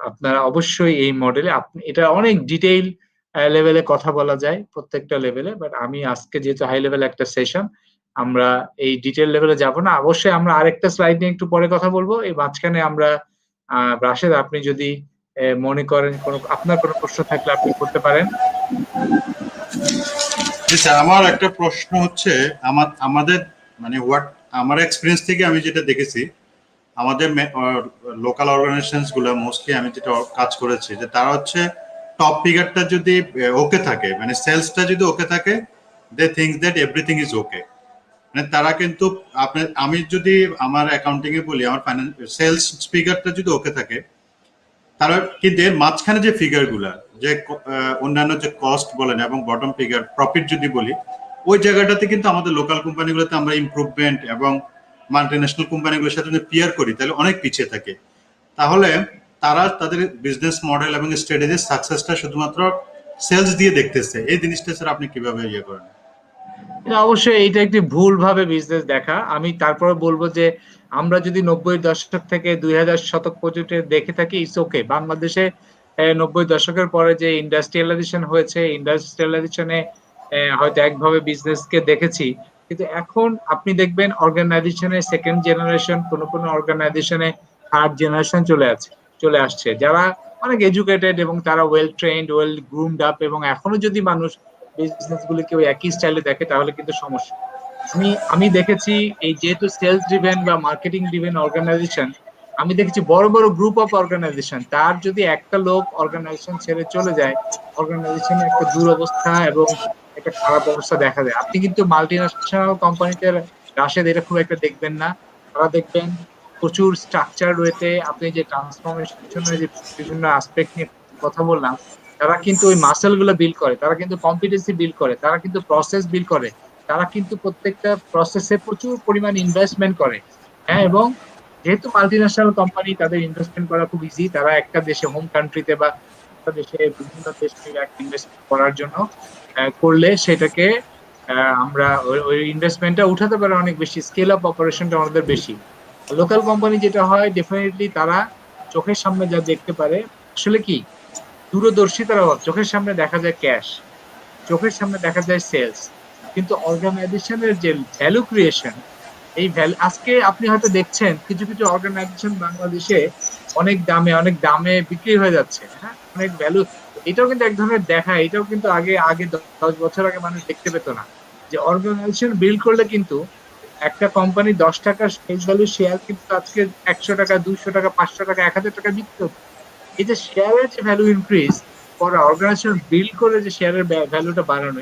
[SPEAKER 2] আপনারা অবশ্যই এই মডেলে এটা অনেক ডিটেইল লেভেলে কথা বলা যায় প্রত্যেকটা লেভেলে, বাট আমি আজকে যেহেতু হাই লেভেল একটা সেশন, আমরা এই ডিটেল লেভেলে যাব না। অবশ্যই আমরা আরেকটা স্লাইড নিয়ে একটু পরে কথা বলবো। এই মাঝখানে আমরা রাশেদ, আপনি যদি মনে করেন আপনার কোনো প্রশ্ন থাকলে আপনি করতে পারেন।
[SPEAKER 1] আমার একটা প্রশ্ন হচ্ছে, আমাদের মানে আমার এক্সপিরিয়েন্স থেকে আমি যেটা দেখেছি, আমাদের লোকাল অর্গানাইজেশনস গুলো মোস্টলি আমি যেটা কাজ করেছি, যে তারা হচ্ছে টপ ফিগারটা যদি ওকে থাকে, মানে সেলসটা যদি ওকে থাকে, they think that everything is okay. মানে তারা কিন্তু আমি যদি আমার অ্যাকাউন্টিং এ বলি, আমার সেলস ফিগারটা যদি ওকে থাকে, তারা কিন্তু এর মাঝখানে যে ফিগার গুলা, যে অন্যান্য যে কস্ট বলেন এবং বটম ফিগার প্রফিট যদি বলি, ওই জায়গাটাতে কিন্তু আমাদের লোকাল কোম্পানিগুলোতে আমরা ইমপ্রুভমেন্ট এবং মাল্টিন্যাশনাল কোম্পানিগুলোর সাথে যদি পেয়ার করি তাহলে অনেক পিছিয়ে থাকে। তাহলে তারা তাদের বিজনেস মডেল এবং স্ট্র্যাটেজির সাকসেসটা শুধুমাত্র সেলস দিয়ে দেখতেছে। এই জিনিসটা স্যার আপনি কিভাবে ইয়ে করেন?
[SPEAKER 2] অবশ্যই এইটা একটি ভুল ভাবে বিজনেস দেখা। আমি তারপরে বলবো যে আমরা যদি 90 দশক থেকে 2000 শতক পর্যন্ত দেখে থাকি, ইটস ওকে। বাংলাদেশে 90 দশকের পরে যে ইন্ডাস্ট্রিয়ালাইজেশন হয়েছে, ইন্ডাস্ট্রিয়ালাইজেশনে হয়তো একভাবে বিজনেসকে দেখেছি, কিন্তু এখন আপনি দেখবেন অর্গানাইজেশনে সেকেন্ড জেনারেশন, কোন অর্গানাইজেশনে থার্ড জেনারেশন চলে আসছে, যারা অনেক এডুকেটেড এবং তারা well trend, well groomed up, এবং এখনো যদি মানুষ বিজনেস গুলিকে ওই একই স্টাইলে দেখে তাহলে কিন্তু সমস্যা। আমি দেখেছি এই যেহেতু সেলস ড্রিভেন বা মার্কেটিং ড্রিভেন অর্গানাইজেশন, আমি দেখেছি বড় বড় গ্রুপ অফ অর্গানাইজেশন, তার যদি একটা লোক অর্গানাইজেশন ছেড়ে চলে যায়, অর্গানাইজেশনে একটা দুরবস্থা এবং একটা খারাপ অবস্থা দেখা যায়। আপনি কিন্তু মাল্টি ন্যাশনাল কোম্পানিতে রাশেদ এটা খুব একটা দেখবেন না। তারা দেখবেন প্রচুর স্ট্রাকচার রয়েছে। আপনি যে ট্রান্সফরমেশনের যে বিভিন্ন আসপেক্ট নিয়ে কথা বললাম, তারা কিন্তু ওই মাসেল গুলো বিল্ড করে, তারা কিন্তু কম্পিটেন্সি বিল্ড করে, তারা কিন্তু প্রসেস বিল্ড করে, তারা কিন্তু প্রত্যেকটা প্রসেসে প্রচুর পরিমাণ ইনভেস্টমেন্ট করে। হ্যাঁ, এবং যেহেতু মাল্টিন্যাশনাল কোম্পানি, তাদের ইনভেস্টমেন্ট করা খুব ইজি। তারা একটা দেশে, হোম কান্ট্রিতে বা একটা দেশে বিভিন্ন দেশে ইনভেস্টমেন্ট করার জন্য করলে সেটাকে আমরা ওই ইনভেস্টমেন্টটা উঠাতে পারে অনেক বেশি, স্কেল আপ অপারেশনটা আমাদের বেশি। লোকাল কোম্পানি যেটা হয়, ডেফিনেটলি তারা চোখের সামনে যা দেখতে পারে, আসলে কি দূরদর্শিতার অভাব। চোখের সামনে দেখা যায় ক্যাশ, চোখের সামনে দেখা যায় সেলস, কিন্তু অর্গানাইজেশনের যে ভ্যালু ক্রিয়েশন, এই ভ্যালু আজকে আপনি হয়তো দেখছেন কিছু কিছু অর্গানাইজেশন বাংলাদেশে অনেক দামে বিক্রি হয়ে যাচ্ছে। হ্যাঁ, অনেক ভ্যালু। এটাও কিন্তু এক ধরনের দেখা, এটাও কিন্তু আগে আগে 10 বছর আগে মানুষ দেখতে পেত না, যে অর্গানাইজেশন বিল্ড করলে কিন্তু একটা কোম্পানি 10 টাকার ফেস ভ্যালু শেয়ার কিন্তু আজকে 100 টাকা, 200 টাকা, 500 টাকা, 1000 টাকা বিক্রি হচ্ছে। এই যে শেয়ারের যে ভ্যালু ইনক্রিজ করা, অর্গানাইজেশন বিল্ড করে যে শেয়ারের ভ্যালুটা বাড়ানো,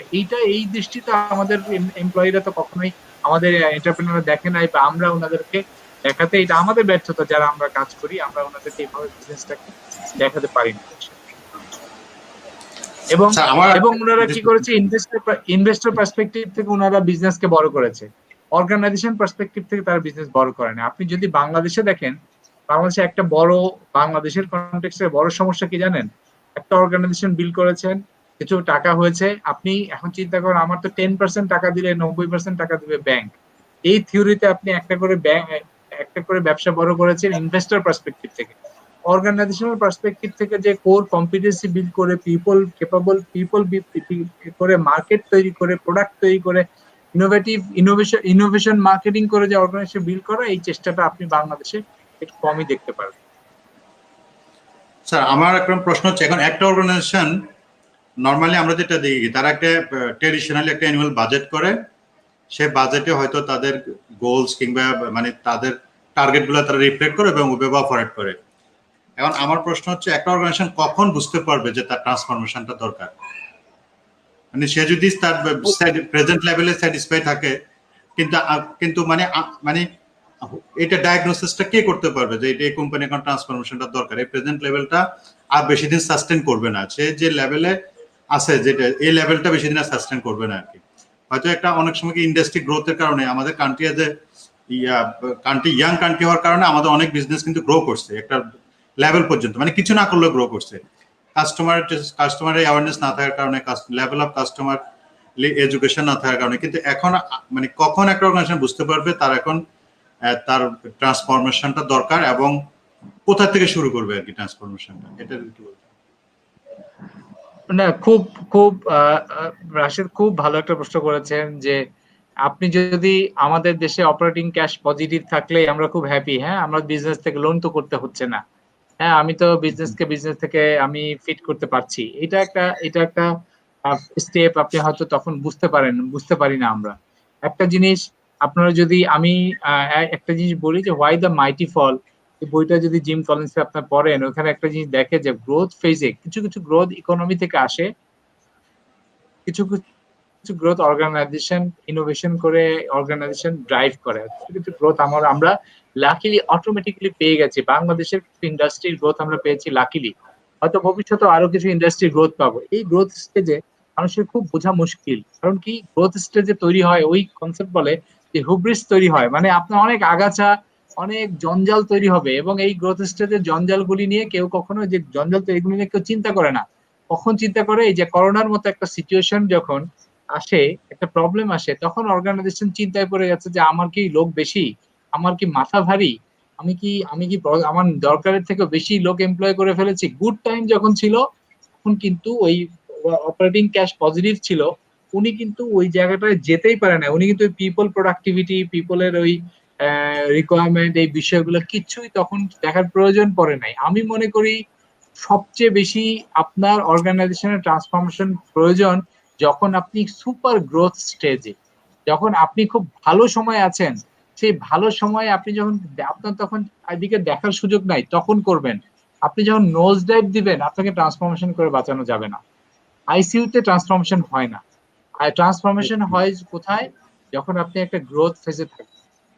[SPEAKER 2] এই দৃষ্টিতে আমাদের এমপ্লয়িরা তো কখনোই আমাদের এন্টারপ্রেনাররা দেখে নাই, বা আমরা ওনাদেরকে দেখাতে, এটা আমাদের ব্যর্থতা যারা আমরা কাজ করি, আমরা ওনাদেরকে এইভাবে বিজনেসটাকে দেখাতে পারি না। এবং ওনারা কি করেছে, ইনভেস্টর পার্সপেক্টিভ থেকে ওনারা বিজনেসকে বড় করেছে, অর্গানাইজেশন পার্সপেক্টিভ থেকে তারা বিজনেস বড় করে না। আপনি যদি বাংলাদেশে দেখেন, বাংলাদেশে একটা বাংলাদেশের কনটেক্সটে বড় সমস্যা কি জানেন? একটা অর্গানাইজেশন বিল্ড করেছেন, কিছু টাকা হয়েছে, আপনি এখন চিন্তা করেন আমার তো 10% টাকা দিলে 90% টাকা দিবে ব্যাংক। এই থিওরিতে আপনি একটা করে ব্যবসা বড় করেছেন ইনভেস্টর পার্সপেক্টিভ থেকে। অর্গানাইজেশনাল পার্সপেক্টিভ থেকে যে কোর কম্পিটেন্সি বিল্ড করে, পিপল করে, মার্কেট তৈরি করে, প্রোডাক্ট তৈরি করে, ইনোভেশন মার্কেটিং করে যে অর্গানাইজেশন বিল্ড করা, এই চেষ্টাটা আপনি বাংলাদেশে একটু কমই দেখতে পারবেন।
[SPEAKER 1] স্যার আমার একটা প্রশ্ন হচ্ছে, এখন একটা অর্গানাইজেশন নরমালি আমরা যেটা দেখি, তারা একটা ট্রেডিশনালি একটা অ্যানুয়াল বাজেট করে, সে বাজেটে হয়তো তাদের গোলস কিংবা মানে তাদের টার্গেটগুলো তারা রিফ্লেক্ট করে এবং ওভাবে অপারেট করে। এখন আমার প্রশ্ন হচ্ছে, একটা অর্গানাইজেশন কখন বুঝতে পারবে যে তার ট্রান্সফরমেশনটা দরকার? মানে সে যদি তার প্রেজেন্ট লেভেলে স্যাটিসফাই থাকে, কিন্তু মানে এটা ডায়াগনোসিসটা কে করতে পারবে যে এই কোম্পানি এখন ট্রান্সফরমেশনটা দরকার, এই প্রেজেন্ট লেভেলটা আর বেশি দিন সাস্টেন করবে না, সে যে লেভেলে আছে যেটা এই লেভেলটা বেশি দিন আর সাস্টেন করবে না আর কি। হয়তো একটা অনেক সময় ইন্ডাস্ট্রি গ্রোথের কারণে আমাদের country as a country, young country হওয়ার কারণে আমাদের অনেক বিজনেস কিন্তু গ্রো করছে একটা লেভেল পর্যন্ত, মানে কিছু না করলেও গ্রো করছে। কাস্টমারের অ্যাওয়ারনেস না থাকার কারণে, লেভেল অফ কাস্টমার এডুকেশন না থাকার কারণে। কিন্তু এখন মানে কখন একটা অর্গানাইজেশন বুঝতে পারবে তার এখন তার ট্রান্সফরমেশনটা দরকার এবং কোথা থেকে শুরু করবে আর কি ট্রান্সফরমেশনটা, এটা কি বলবো?
[SPEAKER 2] না, খুব খুব রাশেদ খুব ভালো একটা প্রশ্ন করেছেন যে আপনি যদি আমাদের দেশে অপারেটিং ক্যাশ পজিটিভ থাকলে আমরা খুব হ্যাপি, হ্যাঁ আমরা বিজনেস থেকে লোন তো করতে হচ্ছে না, হ্যাঁ আমি তো বিজনেস থেকে আমি ফিট করতে পারছি, এটা একটা স্টেপ আপনি হয়তো তখন বুঝতে পারি না আমরা। একটা জিনিস আপনারা যদি আমি একটা জিনিস বলি যে হোয়াই দ্য মাইটি ফল, এই বইটা যদি জিম কলিন্সের আপনার পড়েন, ওখানে একটা জিনিস দেখে যে গ্রোথ ফেজে কিছু কিছু গ্রোথ ইকোনমি থেকে আসে, কিছু কিছু গ্রোথ অর্গানাইজেশন ইনোভেশন করে অর্গানাইজেশন ড্রাইভ করে, কিছু কিছু গ্রোথ আমরা লাকিলি অটোমেটিক্যালি পেয়ে গেছি। বাংলাদেশের ইন্ডাস্ট্রির গ্রোথ আমরা পেয়েছি লাকিলি, হয়তো ভবিষ্যতে আরো কিছু ইন্ডাস্ট্রির গ্রোথ পাবো। এই গ্রোথ স্টেজে মানুষের খুব বোঝা মুশকিল, কারণ কি গ্রোথ স্টেজে তৈরি হয় ওই কনসেপ্ট বলে যে হুব্রিস তৈরি হয়, মানে আপনার অনেক আগাছা অনেক জঞ্জাল তৈরি হবে, এবং এই গ্রোথ স্টেজের জঞ্জালগুলি নিয়ে কেউ কখনো, যে জঞ্জাল এগুলি নিয়ে কেউ চিন্তা করে না। কখন চিন্তা করে? এই যে করোনার মতো একটা সিচুয়েশন যখন আসে, একটা প্রবলেম আসে, তখন অর্গানাইজেশন চিন্তায় পড়ে গেছে যে আমার কি লোক বেশি, আমার কি মাথা ভারী, আমি কি আমার দরকারের থেকে বেশি লোক এমপ্লয় করে ফেলেছি। গুড টাইম যখন ছিল তখন কিন্তু ওই অপারেটিং ক্যাশ পজিটিভ ছিল, উনি কিন্তু ওই জায়গাটায় যেতেই পারে না, উনি কিন্তু ওই পিপল প্রোডাক্টিভিটি, পিপলের ওই রিকোয়ারমেন্ট, এই বিষয়গুলো কিছুই তখন দেখার প্রয়োজন পড়ে নাই। আমি মনে করি সবচেয়ে বেশি আপনার অর্গানাইজেশনের ট্রান্সফরমেশন প্রয়োজন যখন আপনি সুপার গ্রোথ স্টেজে, যখন আপনি খুব ভালো সময় আছেন, সেই ভালো সময়ে আপনি যখন, আপনার তখন এদিকে দেখার সুযোগ নাই, তখন করবেন। আপনি যখন নোজ ডাইভ দিবেন, আপনাকে ট্রান্সফরমেশন করে বাঁচানো যাবে না। আইসিইউতে ট্রান্সফরমেশন হয় না, আর ট্রান্সফরমেশন হয় কোথায়? যখন আপনি একটা গ্রোথ ফেজে থাকবেন।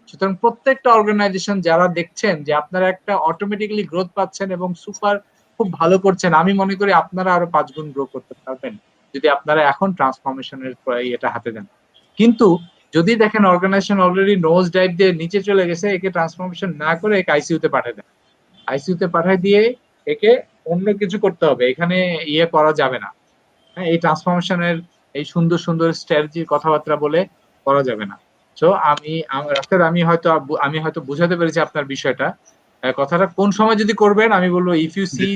[SPEAKER 2] সুতরাং প্রত্যেকটা অর্গানাইজেশন যারা দেখছেন যে আপনারা একটা অটোমেটিক্যালি গ্রোথ পাচ্ছেন এবং সুপার খুব ভালো করছেন, আমি মনে করি আপনারা আরো 5 গুণ গ্রো করতে পারবেন যদি আপনারা এখন ট্রান্সফরমেশনের এটা হাতে দেন। কিন্তু যদি দেখেন অর্গানাইজেশন অলরেডি নোজ ডাইভ দিয়ে নিচে চলে গেছে, একে ট্রান্সফরমেশন না করে একে আইসিইউতে পাঠিয়ে দেন। আইসিইউতে পাঠিয়ে দিয়ে একে অন্য কিছু করতে হবে, এখানে ইয়ে করা যাবে না। হ্যাঁ, এই ট্রান্সফরমেশনের এই সুন্দর সুন্দর স্ট্র্যাটেজি কথাবার্তা বলে করা যাবে না। তো আমি হয়তো বুঝাতে পেরেছি আপনার বিষয়টা, কথাটা কোন সময় যদি করবেন আমি বলবো if you see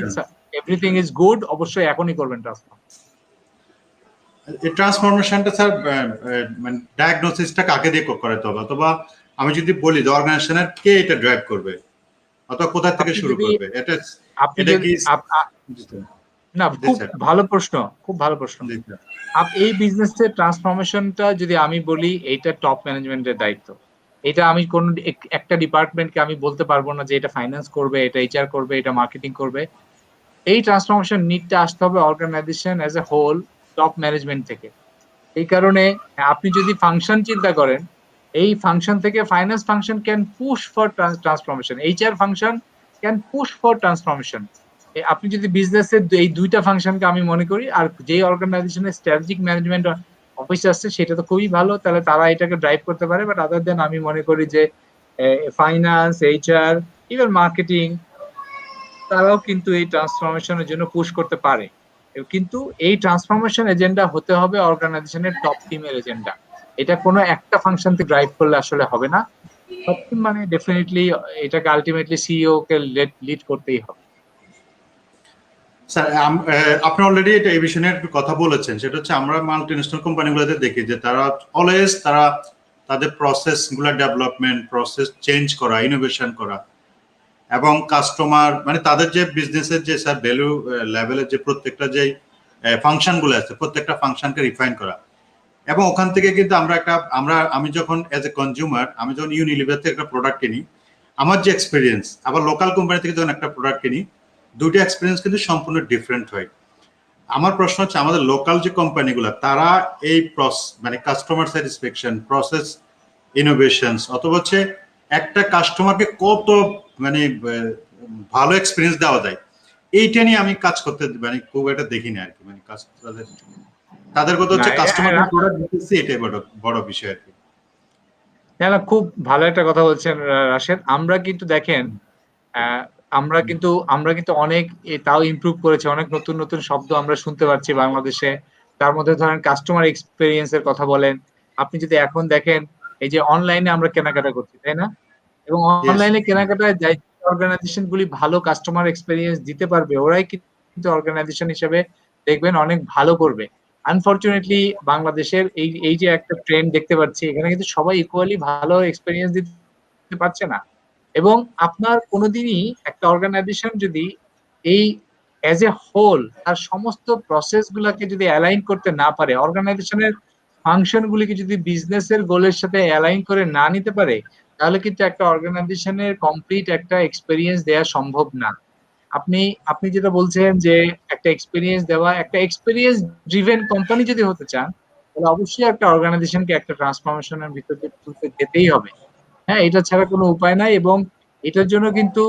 [SPEAKER 2] everything is good, অবশ্যই এখনই করবেন ট্রান্সফার।
[SPEAKER 1] এই ট্রান্সফরমেশনটা স্যার মানে ডায়াগনোসিসটা কাকে দিয়ে করাতে হবে, অথবা আমি যদি বলি যে অর্গানাইজেশনের কে এটা ড্রাইভ করবে অথবা কোথা থেকে শুরু করবে, এটা এটা কি?
[SPEAKER 2] না, খুব ভালো প্রশ্ন, খুব ভালো প্রশ্ন। এই বিজনেসের ট্রান্সফরমেশনটা যদি আমি বলি, এইটা টপ ম্যানেজমেন্টের দায়িত্ব। এটা আমি কোন একটা ডিপার্টমেন্টকে আমি বলতে পারবো না যে এটা ফাইন্যান্স করবে, এটা এইচআর করবে, এটা মার্কেটিং করবে। এই ট্রান্সফরমেশন নিডটা আসতে হবে organization as a whole, top management থেকে। এই কারণে আপনি যদি ফাংশন চিন্তা করেন, এই ফাংশন থেকে finance function can push for transformation, HR function can push for transformation. আপনি যদি বিজনেসের এই দুইটা ফাংশনকে আমি মনে করি, আর যে অর্গানাইজেশনের স্ট্র্যাটেজিক ম্যানেজমেন্ট অফিস আসছে সেটা তো খুবই ভালো, তাহলে তারা এটাকে ড্রাইভ করতে পারে। বাট আদার দেন আমি মনে করি যে ফাইন্যান্স, এইচআর, ইভেন মার্কেটিং, তারাও কিন্তু এই ট্রান্সফরমেশনের জন্য পুশ করতে পারে। কিন্তু এই ট্রান্সফরমেশন এজেন্ডা হতে হবে অর্গানাইজেশনের টপ টিমের এজেন্ডা। এটা কোনো একটা ফাংশন থেকে ড্রাইভ করলে আসলে হবে না। টপ টিম মানে ডেফিনেটলি এটাকে আলটিমেটলি সিইও কে লিড করতেই হবে।
[SPEAKER 1] স্যার আপনি অলরেডি এটা এই বিষয়ে একটু কথা বলেছেন, সেটা হচ্ছে আমরা মাল্টিন্যাশনাল কোম্পানিগুলোতে দেখি যে তারা অলওয়েজ তাদের প্রসেস গুলা ডেভেলপমেন্ট, প্রসেস চেঞ্জ করা, ইনোভেশন করা, এবং কাস্টমার মানে তাদের যে বিজনেসের যে স্যার ভ্যালু লেভেলের যে প্রত্যেকটা যে ফাংশন গুলো আছে, প্রত্যেকটা ফাংশনকে রিফাইন করা। এবং ওখান থেকে কিন্তু আমি যখন এজ এ কনজিউমার, আমি যখন ইউনিলিভার থেকে একটা প্রোডাক্ট কিনি, আমার যে এক্সপিরিয়েন্স, আবার লোকাল কোম্পানি থেকে যখন একটা প্রোডাক্ট কিনি, দুটো এক্সপিরিয়েন্স কিন্তু সম্পূর্ণ ডিফারেন্ট হয়। আমার প্রশ্ন হচ্ছে আমাদের লোকাল যে কোম্পানিগুলো, তারা এই মানে কাস্টমার স্যাটিসফ্যাকশন, প্রসেস ইনোভেশনস, অথবা হচ্ছে একটা কাস্টমারকে কত মানে ভালো এক্সপিরিয়েন্স দেওয়া যায়, এইটা নিয়ে আমি কাজ করতে মানে খুব একটা দেখি না আর কি। মানে তাদের কথা হচ্ছে কাস্টমার প্রোডাক্ট দিতেছি, এটাই বড় বিষয় আর কি।
[SPEAKER 2] না, খুব ভালো একটা কথা বলছেন রাশেদ। আমরা কিন্তু দেখেন আহ, আমরা কিন্তু অনেক তাও ইমপ্রুভ করেছি, অনেক নতুন নতুন শব্দ আমরা শুনতে পাচ্ছি বাংলাদেশে। তার মধ্যে ধরেন কাস্টমার এক্সপিরিয়েন্স এর কথা বলেন। আপনি যদি এখন দেখেন এই যে অনলাইনে আমরা কেনাকাটা করছি, তাই না? এবং
[SPEAKER 1] Yes.
[SPEAKER 2] অনলাইনে কেনাকাটায় যে অর্গানাইজেশন গুলি ভালো কাস্টমার এক্সপিরিয়েন্স দিতে পারবে, ওরাই কিন্তু অর্গানাইজেশন হিসেবে দেখবেন অনেক ভালো করবে। আনফরচুনেটলি বাংলাদেশের এই এই যে একটা ট্রেন্ড দেখতে পাচ্ছি, এখানে কিন্তু সবাই ইকুয়ালি ভালো এক্সপিরিয়েন্স দিতে পারছে না। এবং আপনার কোনোদিনই একটা অর্গানাইজেশন যদি এই অ্যাজ এ হোল তার সমস্ত প্রসেস গুলাকে যদি অ্যালাইন করতে না পারে, অর্গানাইজেশনের ফাংশন গুলিকে যদি বিজনেসের গোলের সাথে অ্যালাইন করে না নিতে পারে, তাহলে কিন্তু একটা অর্গানাইজেশনের কমপ্লিট একটা এক্সপেরিয়েন্স দেওয়া সম্ভব না। আপনি আপনি যেটা বলছেন যে একটা এক্সপেরিয়েন্স দেওয়া, একটা এক্সপেরিয়েন্স ড্রিভেন কোম্পানি যদি হতে চান, তাহলে অবশ্যই একটা অর্গানাইজেশনকে একটা ট্রান্সফরমেশনের ভিতর দিয়ে তুলতে যেতেই হবে। হ্যাঁ, এটা ছাড়া কোনো উপায় নাই। এবং এটার জন্য কিন্তু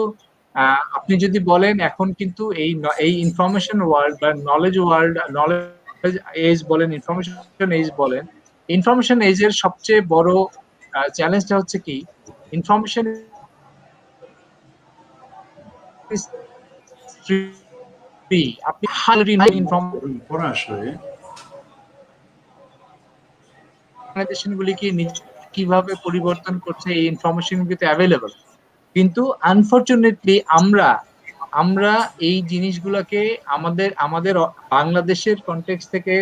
[SPEAKER 2] আপনি যদি বলেন এখন কিন্তু এই ইনফরমেশন ওয়ার্ল্ড বা নলেজ এজ বলেন, ইনফরমেশন এজ বলেন, ইনফরমেশন এজ এর সবচেয়ে বড় চ্যালেঞ্জটা হচ্ছে কি, ইনফরমেশন ইজ ফ্রি। আপনি
[SPEAKER 1] পড়া আসলে
[SPEAKER 2] অর্গানাইজেশন গুলিকে কিভাবে পরিবর্তন করছে এই ইনফরমেশন কিন্তু অ্যাভেলেবল। কিন্তু আনফরচুনেটলি আমরা আমরা এই জিনিসগুলোকে আমাদের আমাদের বাংলাদেশের কনটেক্সট থেকে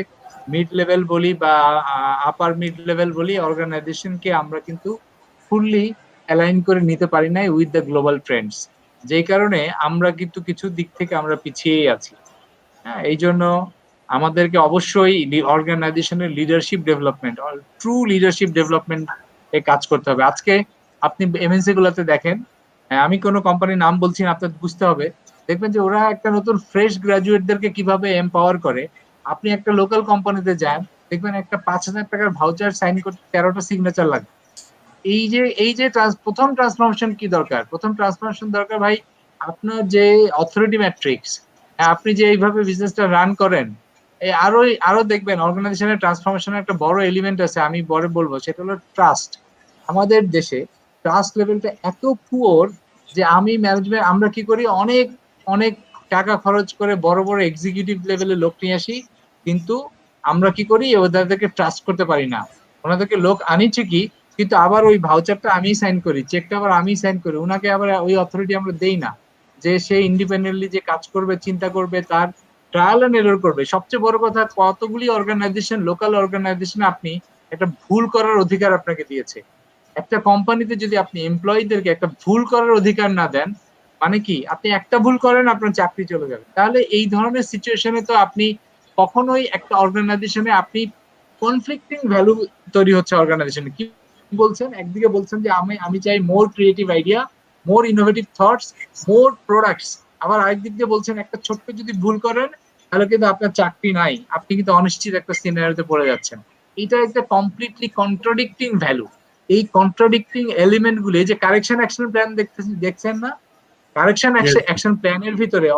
[SPEAKER 2] মিড লেভেল বলি বা আপার মিড লেভেল বলি, অর্গানাইজেশনকে আমরা কিন্তু ফুললি অ্যালাইন করে নিতে পারি নাই উইথ দ্য গ্লোবাল ট্রেন্ডস। যেই কারণে আমরা কিন্তু কিছু দিক থেকে আমরা পিছিয়েই আছি। হ্যাঁ, এই জন্য আমাদেরকে অবশ্যই অর্গানাইজেশনের leadership development, true leadership development এ কাজ করতে হবে। আজকে আপনি এমএনসি গুলোতে দেখেন, আমি কোনো কোম্পানির নাম বলছি না, আপনার বুঝতে হবে, দেখবেন যে ওরা একটা নতুন ফ্রেশ গ্রাজুয়েটদেরকে কিভাবে এম্পাওয়ার করে। আপনি একটা লোকাল কোম্পানিতে যান, দেখবেন একটা 5,000 টাকার ভাউচার সাইন করতে 13টা সিগনেচার লাগবে। এই যে প্রথম ট্রান্সফরমেশন কি দরকার? প্রথম ট্রান্সফরমেশন দরকার ভাই আপনার যে অথরিটি ম্যাট্রিক্স, আপনি যে এইভাবে বিজনেসটা রান করেন। এই আরো দেখবেন অর্গানাইজেশনের ট্রান্সফরমেশনের একটা বড় এলিমেন্ট আছে, আমি পরে বলবো, সেটা হলো ট্রাস্ট। আমাদের দেশে ট্রাস্ট লেভেলটা এত পুয়ার যে আমি ম্যানেজমেন্ট আমরা কি করি, অনেক অনেক টাকা খরচ করে বড় বড় এক্সিকিউটিভ লেভেলে লোক নিয়ে আসি, কিন্তু আমরা কি করি, ওদেরকে ট্রাস্ট করতে পারি না। ওনাদেরকে লোক আনি ঠিকই, কিন্তু আবার ওই ভাউচারটা আমি সাইন করি, চেকটা আবার আমি সাইন করি, ওনাকে আবার ওই অথরিটি আমরা দেই না যে সে ইন্ডিপেন্ডেন্টলি যে কাজ করবে, চিন্তা করবে, তার ট্রায়াল এন্ড এরর করবে। সবচেয়ে বড় কথা, কতগুলি অর্গানাইজেশন, লোকাল অর্গানাইজেশন আপনি একটা ভুল করার অধিকার আপনাকে দিয়েছে। একটা কোম্পানিতে যদি আপনি এমপ্লয়ীদেরকে একটা ভুল করার অধিকার না দেন, মানে কি, আপনি একটা ভুল করেন আপনার চাকরি চলে যাবে। তাহলে এই ধরনের সিচুয়েশনে তো আপনি কখনোই একটা অর্গানাইজেশনে আপনি কনফ্লিক্টিং ভ্যালু তৈরি হচ্ছে অর্গানাইজেশনে। কি বলছেন? একদিকে বলছেন যে আমি আমি চাই মোর ক্রিয়েটিভ আইডিয়া, মোর ইনোভেটিভ থটস, মোর প্রোডাক্টস। আবার আরেকদিক দিয়ে বলছেন একটা ছোট্ট যদি ভুল করেন তাহলে কিন্তু আপনার চাকরি নাই, আপনি কিন্তু অনিশ্চিত একটা সিনারিওতে পড়ে যাচ্ছেন। এটা একটা কমপ্লিটলি কন্ট্রাডিক্টিং ভ্যালু। এই কন্ট্রাডিক্টিং এলিমেন্ট গুলো, এই যে কারেকশন অ্যাকশন প্ল্যান দেখছেন না, কারেকশন
[SPEAKER 1] yes.
[SPEAKER 2] অ্যাকশন প্ল্যানের ভিতরে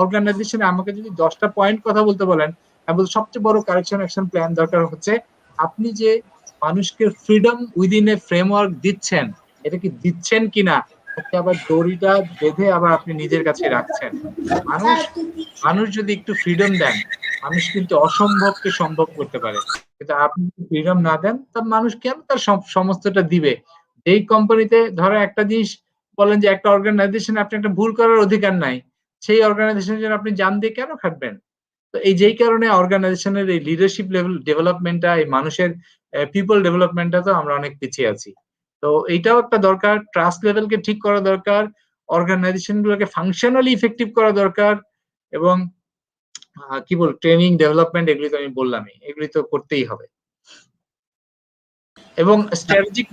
[SPEAKER 2] অর্গানাইজেশনে আমাকে যদি 10টা পয়েন্ট কথা বলতে বলেন, আমি বলবো সবচেয়ে বড় কারেকশন অ্যাকশন প্ল্যান দরকার হচ্ছে আপনি যে মানুষকে ফ্রিডম উইদিন এ ফ্রেমওয়ার্ক দিচ্ছেন, এটা কি দিচ্ছেন কিনা, তাকে আবার দড়িটা বেঁধে আবার আপনি নিজের কাছে রাখছেন। মানুষ মানুষ যদি একটু ফ্রিডম দেন, মানুষ কিন্তু অসম্ভবকে সম্ভব করতে পারে। কিন্তু আপনি যদি ফ্রিডম না দেন, তা মানুষ কেন তার সমস্তটা দিবে? যেই কোম্পানিতে ধরো একটা জিনিস বলেন যে একটা অর্গানাইজেশনে আপনি একটা ভুল করার অধিকার নাই, সেই অর্গানাইজেশনের জন্য আপনি জান দিয়ে কেন খাটবেন? তো এই যেই কারণে অর্গানাইজেশনের এই লিডারশিপ লেভেল ডেভেলপমেন্টটা, এই মানুষের পিপল ডেভেলপমেন্টটা তো আমরা অনেক পিছিয়ে আছি। তো এইটাও একটা দরকার, ট্রাস্ট লেভেলকে ঠিক করা দরকার, অর্গানাইজেশন গুলোকে ফাংশনালি ইফেক্টিভ করা দরকার। এবং কি বল, ট্রেনিং ডেভেলপমেন্ট, এগুলি তো আমি বললামই, এগুলি তো করতেই হবে। এবং স্ট্র্যাটেজিক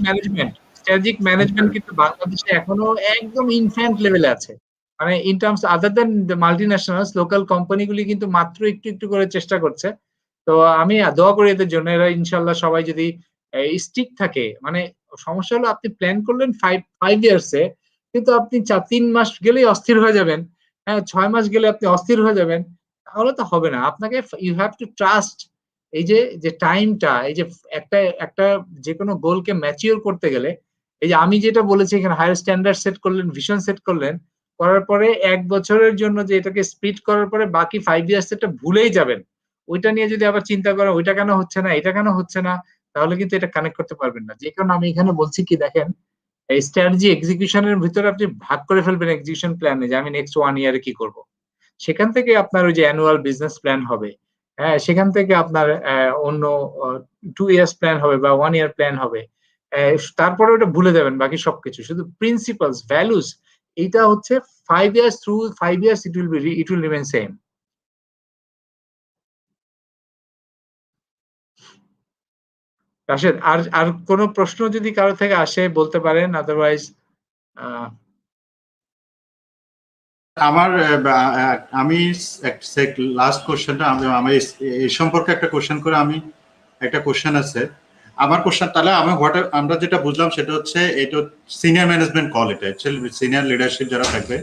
[SPEAKER 2] ম্যানেজমেন্ট কিন্তু বাংলাদেশে এখনো একদম ইনফ্যান্ট লেভেলে আছে। মানে in terms other than multinationals, local কোম্পানিগুলি কিন্তু মাত্র একটু একটু করে চেষ্টা করছে। তো আমি দোয়া করি এদের জন্য, এরা ইনশাল্লাহ সবাই যদি স্টিক থাকে। মানে সমস্যা হলো আপনি প্ল্যান করলেন ফাইভ ইয়ার্সে, কিন্তু আপনি 3 মাস গেলেই অস্থির হয়ে যাবেন, হ্যাঁ 6 মাস গেলে আপনি অস্থির হয়ে যাবেন, তাহলে তো হবে না। আপনাকে ইউ হ্যাভ টু ট্রাস্ট এই যে যে টাইমটা, এই যে একটা একটা যে কোনো গোলকে ম্যাচিওর করতে গেলে এই যে আমি যেটা বলেছি এখানে হায়ার স্ট্যান্ডার্ড সেট করলেন, ভিশন সেট করলেন, করার পরে 1 বছরের জন্য যে এটাকে স্প্লিট করার পরে বাকি 5 ইয়ার্স এটা ভুলেই যাবেন, ওইটা নিয়ে যদি আবার চিন্তা করেন ওইটা কেন হচ্ছে না, এটা কেন হচ্ছে না, তাহলে কিন্তু এটা কানেক্ট করতে পারবেন না। যে কারণে আমি এখানে বলছি কি দেখেন, এই স্ট্র্যাটেজি এক্সিকিউশনের ভিতরে আপনি ভাগ করে ফেলবেন এক্সিকিউশন প্ল্যানে যে আমি নেক্সট 1 ইয়ারে কি করব। সেখান থেকে আপনার ওই যে অ্যানুয়াল বিজনেস প্ল্যান হবে। হ্যাঁ, সেখান থেকে আপনার অন্য 2 ইয়ার্স প্ল্যান হবে বা 1 ইয়ার প্ল্যান হবে। তারপরে ওটা ভুলে যাবেন বাকি সবকিছু। শুধু প্রিন্সিপালস, ভ্যালুস এইটা হচ্ছে 5 years through 5 years it will remain same. Rashed, আর আর কোনো প্রশ্ন যদি কারো থেকে আসে বলতে পারেন, আদারওয়াইজ
[SPEAKER 1] আমার আমি লাস্ট কোশ্চেনটা আমি এই সম্পর্কে একটা কোশ্চেন করে আমি একটা কোশ্চেন আছে আমার কোশ্চেন। তাহলে আমরা যেটা বুঝলাম সেটা হচ্ছে এটা সিনিয়র ম্যানেজমেন্ট কল, এটা সিনিয়র লিডারশিপ যারা থাকবে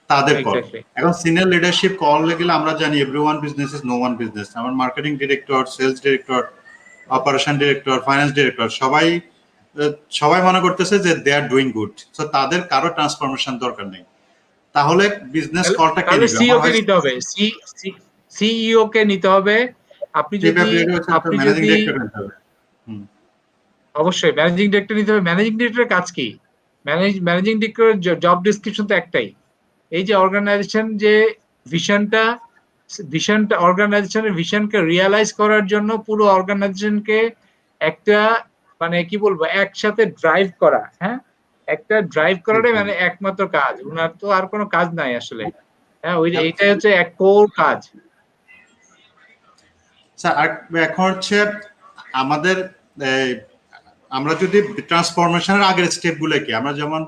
[SPEAKER 1] তাদের কল। এখন সিনিয়র লিডারশিপ কল গেলে আমরা জানি everyone business is no one business. আমার marketing director, sales director, operation director, finance director সবাই মনে করতেছে যে they are doing good, so তাদের কারো ট্রান্সফরমেশন দরকার নেই। তাহলে বিজনেস কলটা কে নিবে?
[SPEAKER 2] সিইও কে নিতে হবে, সিইও কে নিতে হবে। আপনি যদি অবশ্যই ম্যানেজিং ডিরেক্টর নিতে হবে। ম্যানেজিং ডিরেক্টরের কাজ কি? ম্যানেজিং ডিরেক্টরের জব ডেসক্রিপশন তো একটাই, এই যে অর্গানাইজেশন যে ভিশনটা অর্গানাইজেশনের ভিশনকে রিয়ালাইজ করার জন্য পুরো অর্গানাইজেশনকে একটা মানে কি বলবো একসাথে ড্রাইভ করা। হ্যাঁ, একটা ড্রাইভ করাটাই মানে একমাত্র কাজ, ওনার তো আর কোনো কাজ নাই আসলে। হ্যাঁ, এইটাই হচ্ছে এক কোর কাজ।
[SPEAKER 1] স্যার এখন হচ্ছে আমাদের আমরা যদি ট্রান্সফরমেশনের আগের স্টেপগুলো কি, আমরা যেমন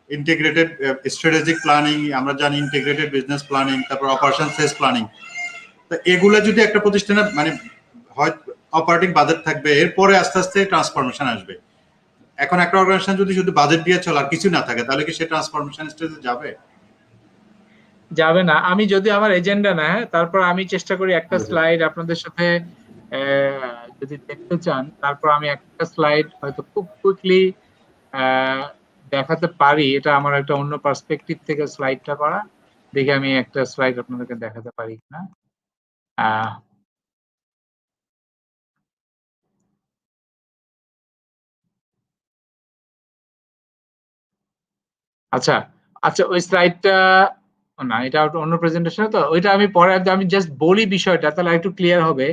[SPEAKER 1] ইন্টিগ্রেটেড স্ট্র্যাটেজিক প্ল্যানিং, আমরা জানি ইন্টিগ্রেটেড বিজনেস প্ল্যানিং, তারপর অপারেশন সেলস প্ল্যানিং, তো এগুলো যদি একটা প্রতিষ্ঠানে মানে হয় অপারেটিং বাজেট থাকবে, এরপরে আস্তে আস্তে ট্রান্সফরমেশন আসবে। এখন একটা অর্গানাইজেশন যদি শুধু বাজেট দিয়ে চলে আর কিছু না থাকে, তাহলে কি সে ট্রান্সফরমেশন স্টেজে যাবে?
[SPEAKER 2] যাবে না। আমি যদি আমার এজেন্ডা না, হ্যাঁ, তারপর আমি চেষ্টা করি একটা স্লাইড আপনাদের সাথে যদি দেখতে চান, তারপর আমি একটা স্লাইড হয়তো খুব কুইকলি দেখাতে পারি। এটা আমার একটা অন্য পার্সপেক্টিভ থেকে স্লাইডটা করা, দেখে আমি একটা স্লাইড আপনাদেরকে দেখাতে পারি না। আচ্ছা আচ্ছা, ওই স্লাইডটা না, এটা অন্য প্রেজেন্টেশন, তো ওইটা আমি পরে আমি জাস্ট বলি বিষয়টা, তাহলে একটু ক্লিয়ার হবে।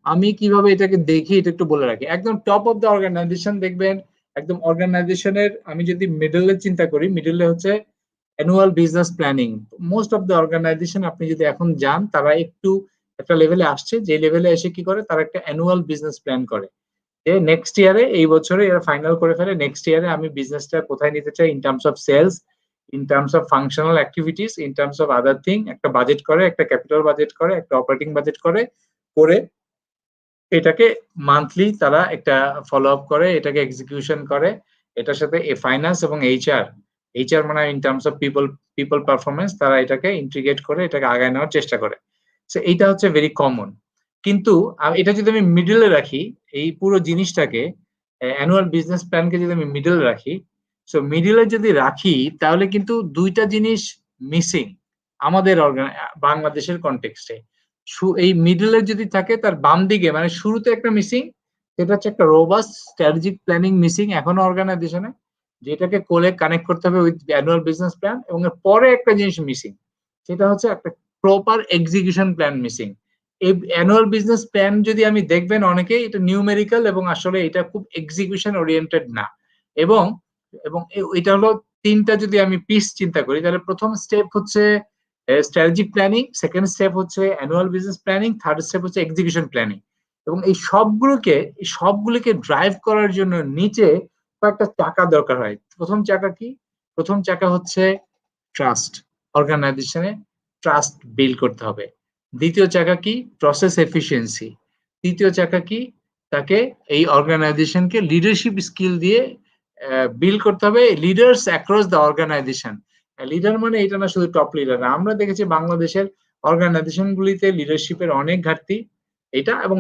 [SPEAKER 2] আমি কিভাবে এটাকে দেখি এটা একটু বলে রাখি। একদম টপ অফ দ্য অর্গানাইজেশন দেখবেন, একদম অর্গানাইজেশনের আমি যদি মিডলে চিন্তা করি, মিডলে হচ্ছে annual business planning. Most of the organization আপনি যদি এখন যান, তারা একটু একটা লেভেলে আসছে, যে লেভেলে এসে কি করে, তারা একটা অ্যানুয়াল বিজনেস প্ল্যান করে যে নেক্সট ইয়ারে, এই বছরে এরা ফাইনাল করে ফেলে নেক্সট ইয়ারে আমি বিজনেসটা কোথায় নিতে চাই in terms of sales, in terms of functional activities, in terms of other thing. একটা বাজেট করে, একটা ক্যাপিটাল বাজেট করে, একটা অপারেটিং বাজেট করে, করে এটাকে মান্থলি তারা একটা ফলো আপ করে, এটাকে এক্সিকিউশন করে। এটার সাথে ফাইন্যান্স এবং এইচআর মানে in terms of people performance, তারা এটাকে ইন্টিগ্রেট করে এটাকে আগায় নেওয়ার চেষ্টা করে। সো এইটা হচ্ছে ভেরি কমন। কিন্তু এটা যদি আমি মিডলে রাখি, এই পুরো জিনিসটাকে অ্যানুয়াল বিজনেস প্ল্যানকে যদি আমি মিডলে রাখি, সো মিডলে যদি রাখি তাহলে কিন্তু দুইটা জিনিস মিসিং আমাদের বাংলাদেশের কনটেক্সটে। এই মিডলে যদি থাকে, তার বাম দিকে মানে শুরুতে একটা মিসিং, সেটা হচ্ছে একটা রোবাস্ট স্ট্র্যাটেজিক প্ল্যানিং মিসিং এখনো অর্গানাইজেশনে, যেটাকে কোলে কানেক্ট করতে হবে উইথ অ্যানুয়াল বিজনেস প্ল্যান। এবং পরে একটা জিনিস মিসিং, সেটা হচ্ছে একটা প্রপার এক্সিকিউশন প্ল্যান মিসিং। এই অ্যানুয়াল বিজনেস প্ল্যান যদি আমি দেখবেন অনেকেই এটা নিউমেরিক্যাল এবং আসলে এটা খুব এক্সিকিউশন ওরিয়েন্টেড না। এবং এবং এটা হলো তিনটা যদি আমি পিস চিন্তা করি, তাহলে প্রথম স্টেপ হচ্ছে স্ট্র্যাটেজিক প্ল্যানিং, সেকেন্ড স্টেপ হচ্ছে annual business planning, third step হচ্ছে এক্সিকিউশন প্ল্যানিং। এবং এই সবগুলোকে ড্রাইভ করার জন্য নিচে কয়েকটা চাকা দরকার হয়। প্রথম চাকা কি? প্রথম চাকা হচ্ছে ট্রাস্ট। অর্গানাইজেশনে ট্রাস্ট বিল্ড করতে হবে। দ্বিতীয় চাকা কি? Process efficiency. তৃতীয় চাকা কি? তাকে এই অর্গানাইজেশনকে লিডারশিপ স্কিল দিয়ে বিল্ড করতে হবে, leaders across the organization. Leader মানে এটা না শুধু টপ লিডার, আমরা দেখেছি বাংলাদেশের অর্গানাইজেশন গুলিতে লিডারশিপের অনেক ঘাটতি এটা। এবং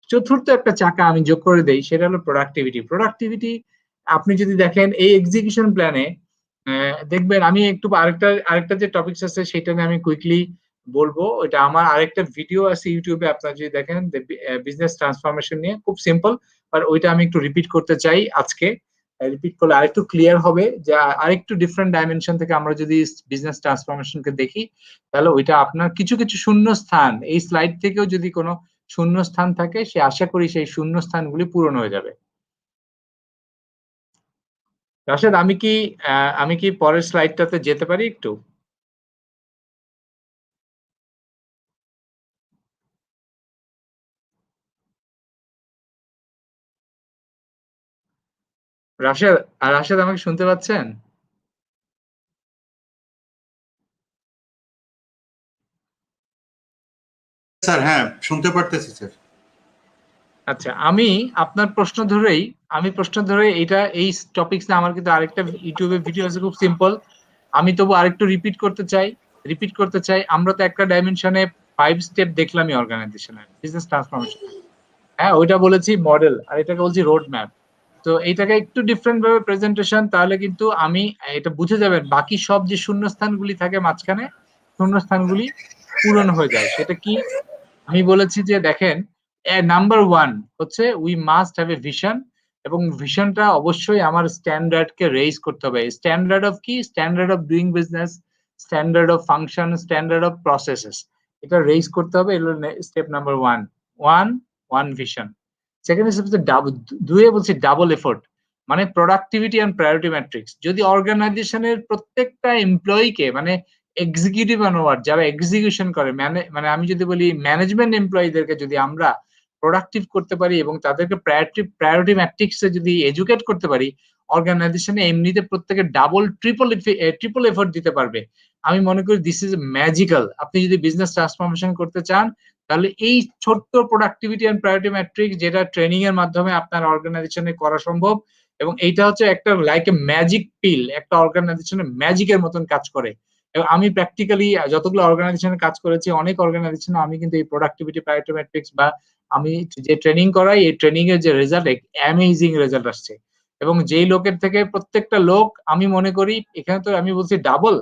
[SPEAKER 2] চতুর্থ একটা চাকা আমি যোগ করে দেই, সেটা হলো প্রোডাক্টিভিটি। আপনি যদি দেখেন এই এক্সিকিউশন প্ল্যানে দেখবেন, আমি একটু আরেকটা যে টপিকস আছে সেটা নিয়ে আমি কুইকলি বলবো। ওইটা আমার আরেকটা ভিডিও আছে ইউটিউবে, আপনারা যদি দেখেন বিজনেস ট্রান্সফরমেশন নিয়ে, খুব সিম্পল। আর ওইটা আমি একটু রিপিট করতে চাই আজকে। রিপিট করলে আরেকটু ক্লিয়ার হবে যে আরেকটু ডিফারেন্ট ডাইমেনশন থেকে আমরা যদি বিজনেস ট্রান্সফরমেশনকে দেখি, তাহলে ওইটা আপনার কিছু কিছু শূন্য স্থান, এই স্লাইড থেকেও যদি কোনো শূন্য স্থান থাকে, সে আশা করি সেই শূন্য স্থানগুলি পূরণ হয়ে যাবে। রাশেদ, আমি কি পরের স্লাইডটাতে যেতে পারি একটু? রাশেদ আমাকে শুনতে পাচ্ছেন?
[SPEAKER 1] স্যার, হ্যাঁ, শুনতে পারতেছি স্যার।
[SPEAKER 2] আচ্ছা, আপনার প্রশ্ন ধরেই এটা এই টপিকস না, আমার কিন্তু আরেকটা ইউটিউবে ভিডিও আছে খুব সিম্পল। আমি তবু আরেকটু রিপিট করতে চাই। আমরা তো একটা ডাইমেনশনে 5 স্টেপ দেখলামই অর্গানাইজেশনের বিজনেস ট্রান্সফরমেশন। হ্যাঁ, ওইটা বলেছি মডেল, আর এটাকে বলছি রোড ম্যাপ। তো এইটাকে একটু ডিফারেন্ট ভাবে প্রেজেন্টেশন, তাহলে কিন্তু আমি এটা বুঝে যাবেন বাকি সব যে শূন্যস্থানগুলি থাকে মাঝখানে, শূন্যস্থানগুলি পূরণ হয়ে যায়। সেটা কি? আমি বলেছি যে দেখেন, নাম্বার ওয়ান হচ্ছে we must have A vision, এবং ভিশনটা অবশ্যই আমার স্ট্যান্ডার্ডকে রেইজ করতে হবে। স্ট্যান্ডার্ড অফ কি? Standard of doing business, standard of function, standard of processes. এটা রেইজ করতে হবে, এগুলো step number one. One one vision. Second step হচ্ছে দুয়ে বলছি ডাবল এফোর্ট, মানে প্রোডাক্টিভিটি অ্যান্ড প্রায়োরিটি ম্যাট্রিক্স। যদি অর্গানাইজেশনের প্রত্যেকটা এমপ্লয়িকে, মানে এক্সিকিউটিভ অনওয়ার্ড যারা এক্সিকিউশন করে, মানে আমি যদি বলি ম্যানেজমেন্ট এমপ্লয়ীদেরকে যদি আমরা প্রোডাক্টিভ করতে পারি এবং তাদেরকে প্রায়োরিটি ম্যাট্রিক্সে যদি এডুকেট করতে পারি, অর্গানাইজেশনে এমনিতে প্রত্যেকে ডাবল ট্রিপল এফোর্ট দিতে পারবে। আমি মনে করি দিস ইজ ম্যাজিক্যাল। আপনি যদি বিজনেস ট্রান্সফরমেশন করতে চান, তাহলে এই ছোট্ট প্রোডাক্টিভিটি এন্ড প্রায়োরিটি ম্যাট্রিক্স, যেটা ট্রেনিং এর মাধ্যমে আপনার অর্গানাইজেশনে করা সম্ভব, এবং এইটা হচ্ছে একটা লাইক এ ম্যাজিক পিল, একটা অর্গানাইজেশনের ম্যাজিকের মতন কাজ করে। এবং আমি প্র্যাকটিক্যালি যতগুলো অর্গানাইজেশনে কাজ করেছি, অনেক অর্গানাইজেশনে আমি কিন্তু এই প্রোডাক্টিভিটি প্রায়োরিটি ম্যাট্রিক্স বা আমি যে ট্রেনিং করাই, এই ট্রেনিং এর যে রেজাল্ট, অ্যামেজিং রেজাল্ট আসছে। এবং যেই লোকের থেকে প্রত্যেকটা লোক, আমি মনে করি এখানে তো আমি বলছি ডাবল,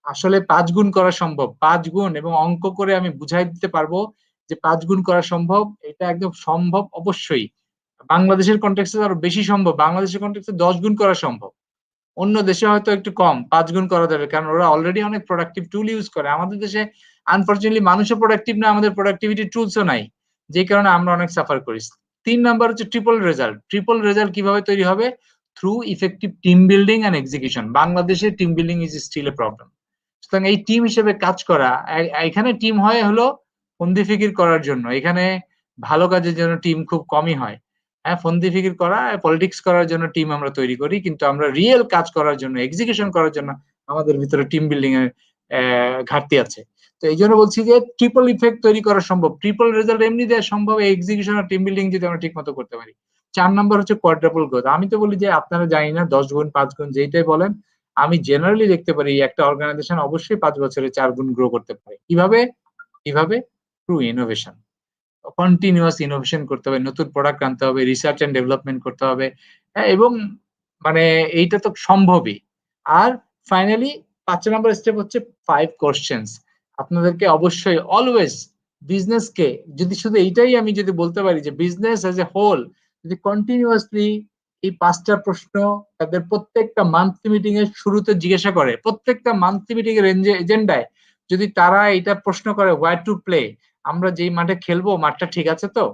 [SPEAKER 2] আসলে 5 গুণ করা সম্ভব, 5 গুণ। এবং অঙ্ক করে আমি বুঝাই দিতে পারবো যে 5 গুণ করা সম্ভব, এটা একদম সম্ভব অবশ্যই। বাংলাদেশের কন্টেক্সটে আরো বেশি সম্ভব, বাংলাদেশের কন্টেক্সটে 10 গুণ করা সম্ভব। অন্য দেশে হয়তো একটু কম, 5 গুণ করা যাবে, কারণ ওরা অলরেডি অনেক প্রোডাক্টিভ টুল ইউজ করে। আমাদের দেশে আনফরচুনেটলি মানুষও প্রোডাক্টিভ না, আমাদের প্রোডাক্টিভিটি টুলসও নাই, যে কারণে আমরা অনেক সাফার করি। 3 নাম্বার হচ্ছে ট্রিপল রেজাল্ট। ট্রিপল রেজাল্ট কিভাবে তৈরি হবে? Through effective team building and execution. বাংলাদেশে team building is still a problem. সুতরাং এই টিম হিসেবে কাজ করা, এখানে টিম হয় হলো ফন্দি ফিকির করার জন্য, এখানে ভালো কাজের জন্য টিম খুব কমই হয়। হ্যাঁ, ফন্দি ফিকির করা, পলিটিক্স করার জন্য টিম আমরা তৈরি করি, কিন্তু আমরা রিয়েল কাজ করার জন্য, এক্সিকিউশন করার জন্য আমাদের ভিতরে টিম বিল্ডিং এর ঘাটতি আছে। তো এই জন্য বলছি যে ট্রিপল ইফেক্ট তৈরি করা সম্ভব, ট্রিপল রেজাল্ট এমনি দেওয়া সম্ভব, এক্সিকিউশন আর টিম বিল্ডিং যদি আমরা ঠিক মতো করতে পারি। 4 নাম্বার হচ্ছে কোয়াড্রাপল গ্রোথ। আমি তো বলি যে আপনারা জানি না 10 গুণ 5 গুণ যেইটাই বলেন, আমি জেনারেলি দেখতে পারি একটা অর্গানাইজেশন অবশ্যই 5 বছরে 4 গুণ গ্রো করতে পারে। কিভাবে? কিভাবে? Through innovation. কন্টিনিউয়াস ইনোভেশন করতে হবে, নতুন প্রোডাক্ট আনতে হবে, রিসার্চ এন্ড ডেভেলপমেন্ট করতে হবে। হ্যাঁ, এবং মানে এইটা তো সম্ভবই। আর ফাইনালি 5 নাম্বার স্টেপ হচ্ছে 5 কোশ্চেন্স। আপনাদেরকে অবশ্যই অলওয়েজ বিজনেসকে, যদি শুধু এইটাই আমি যদি বলতে পারি যে বিজনেস অ্যাজ এ হোল যদি কন্টিনিউয়াসলি এই 5টা প্রশ্ন তাদের প্রত্যেকটা মান্থলি মিটিং এর শুরুতে জিজ্ঞাসা করে, প্রত্যেকটা মান্থলি মিটিং এর এজেন্ডায় যদি তারা এটা প্রশ্ন করে, হোয়ার টু প্লে, আমরা যেই মাঠে খেলবো মাঠটা ঠিক আছে তো,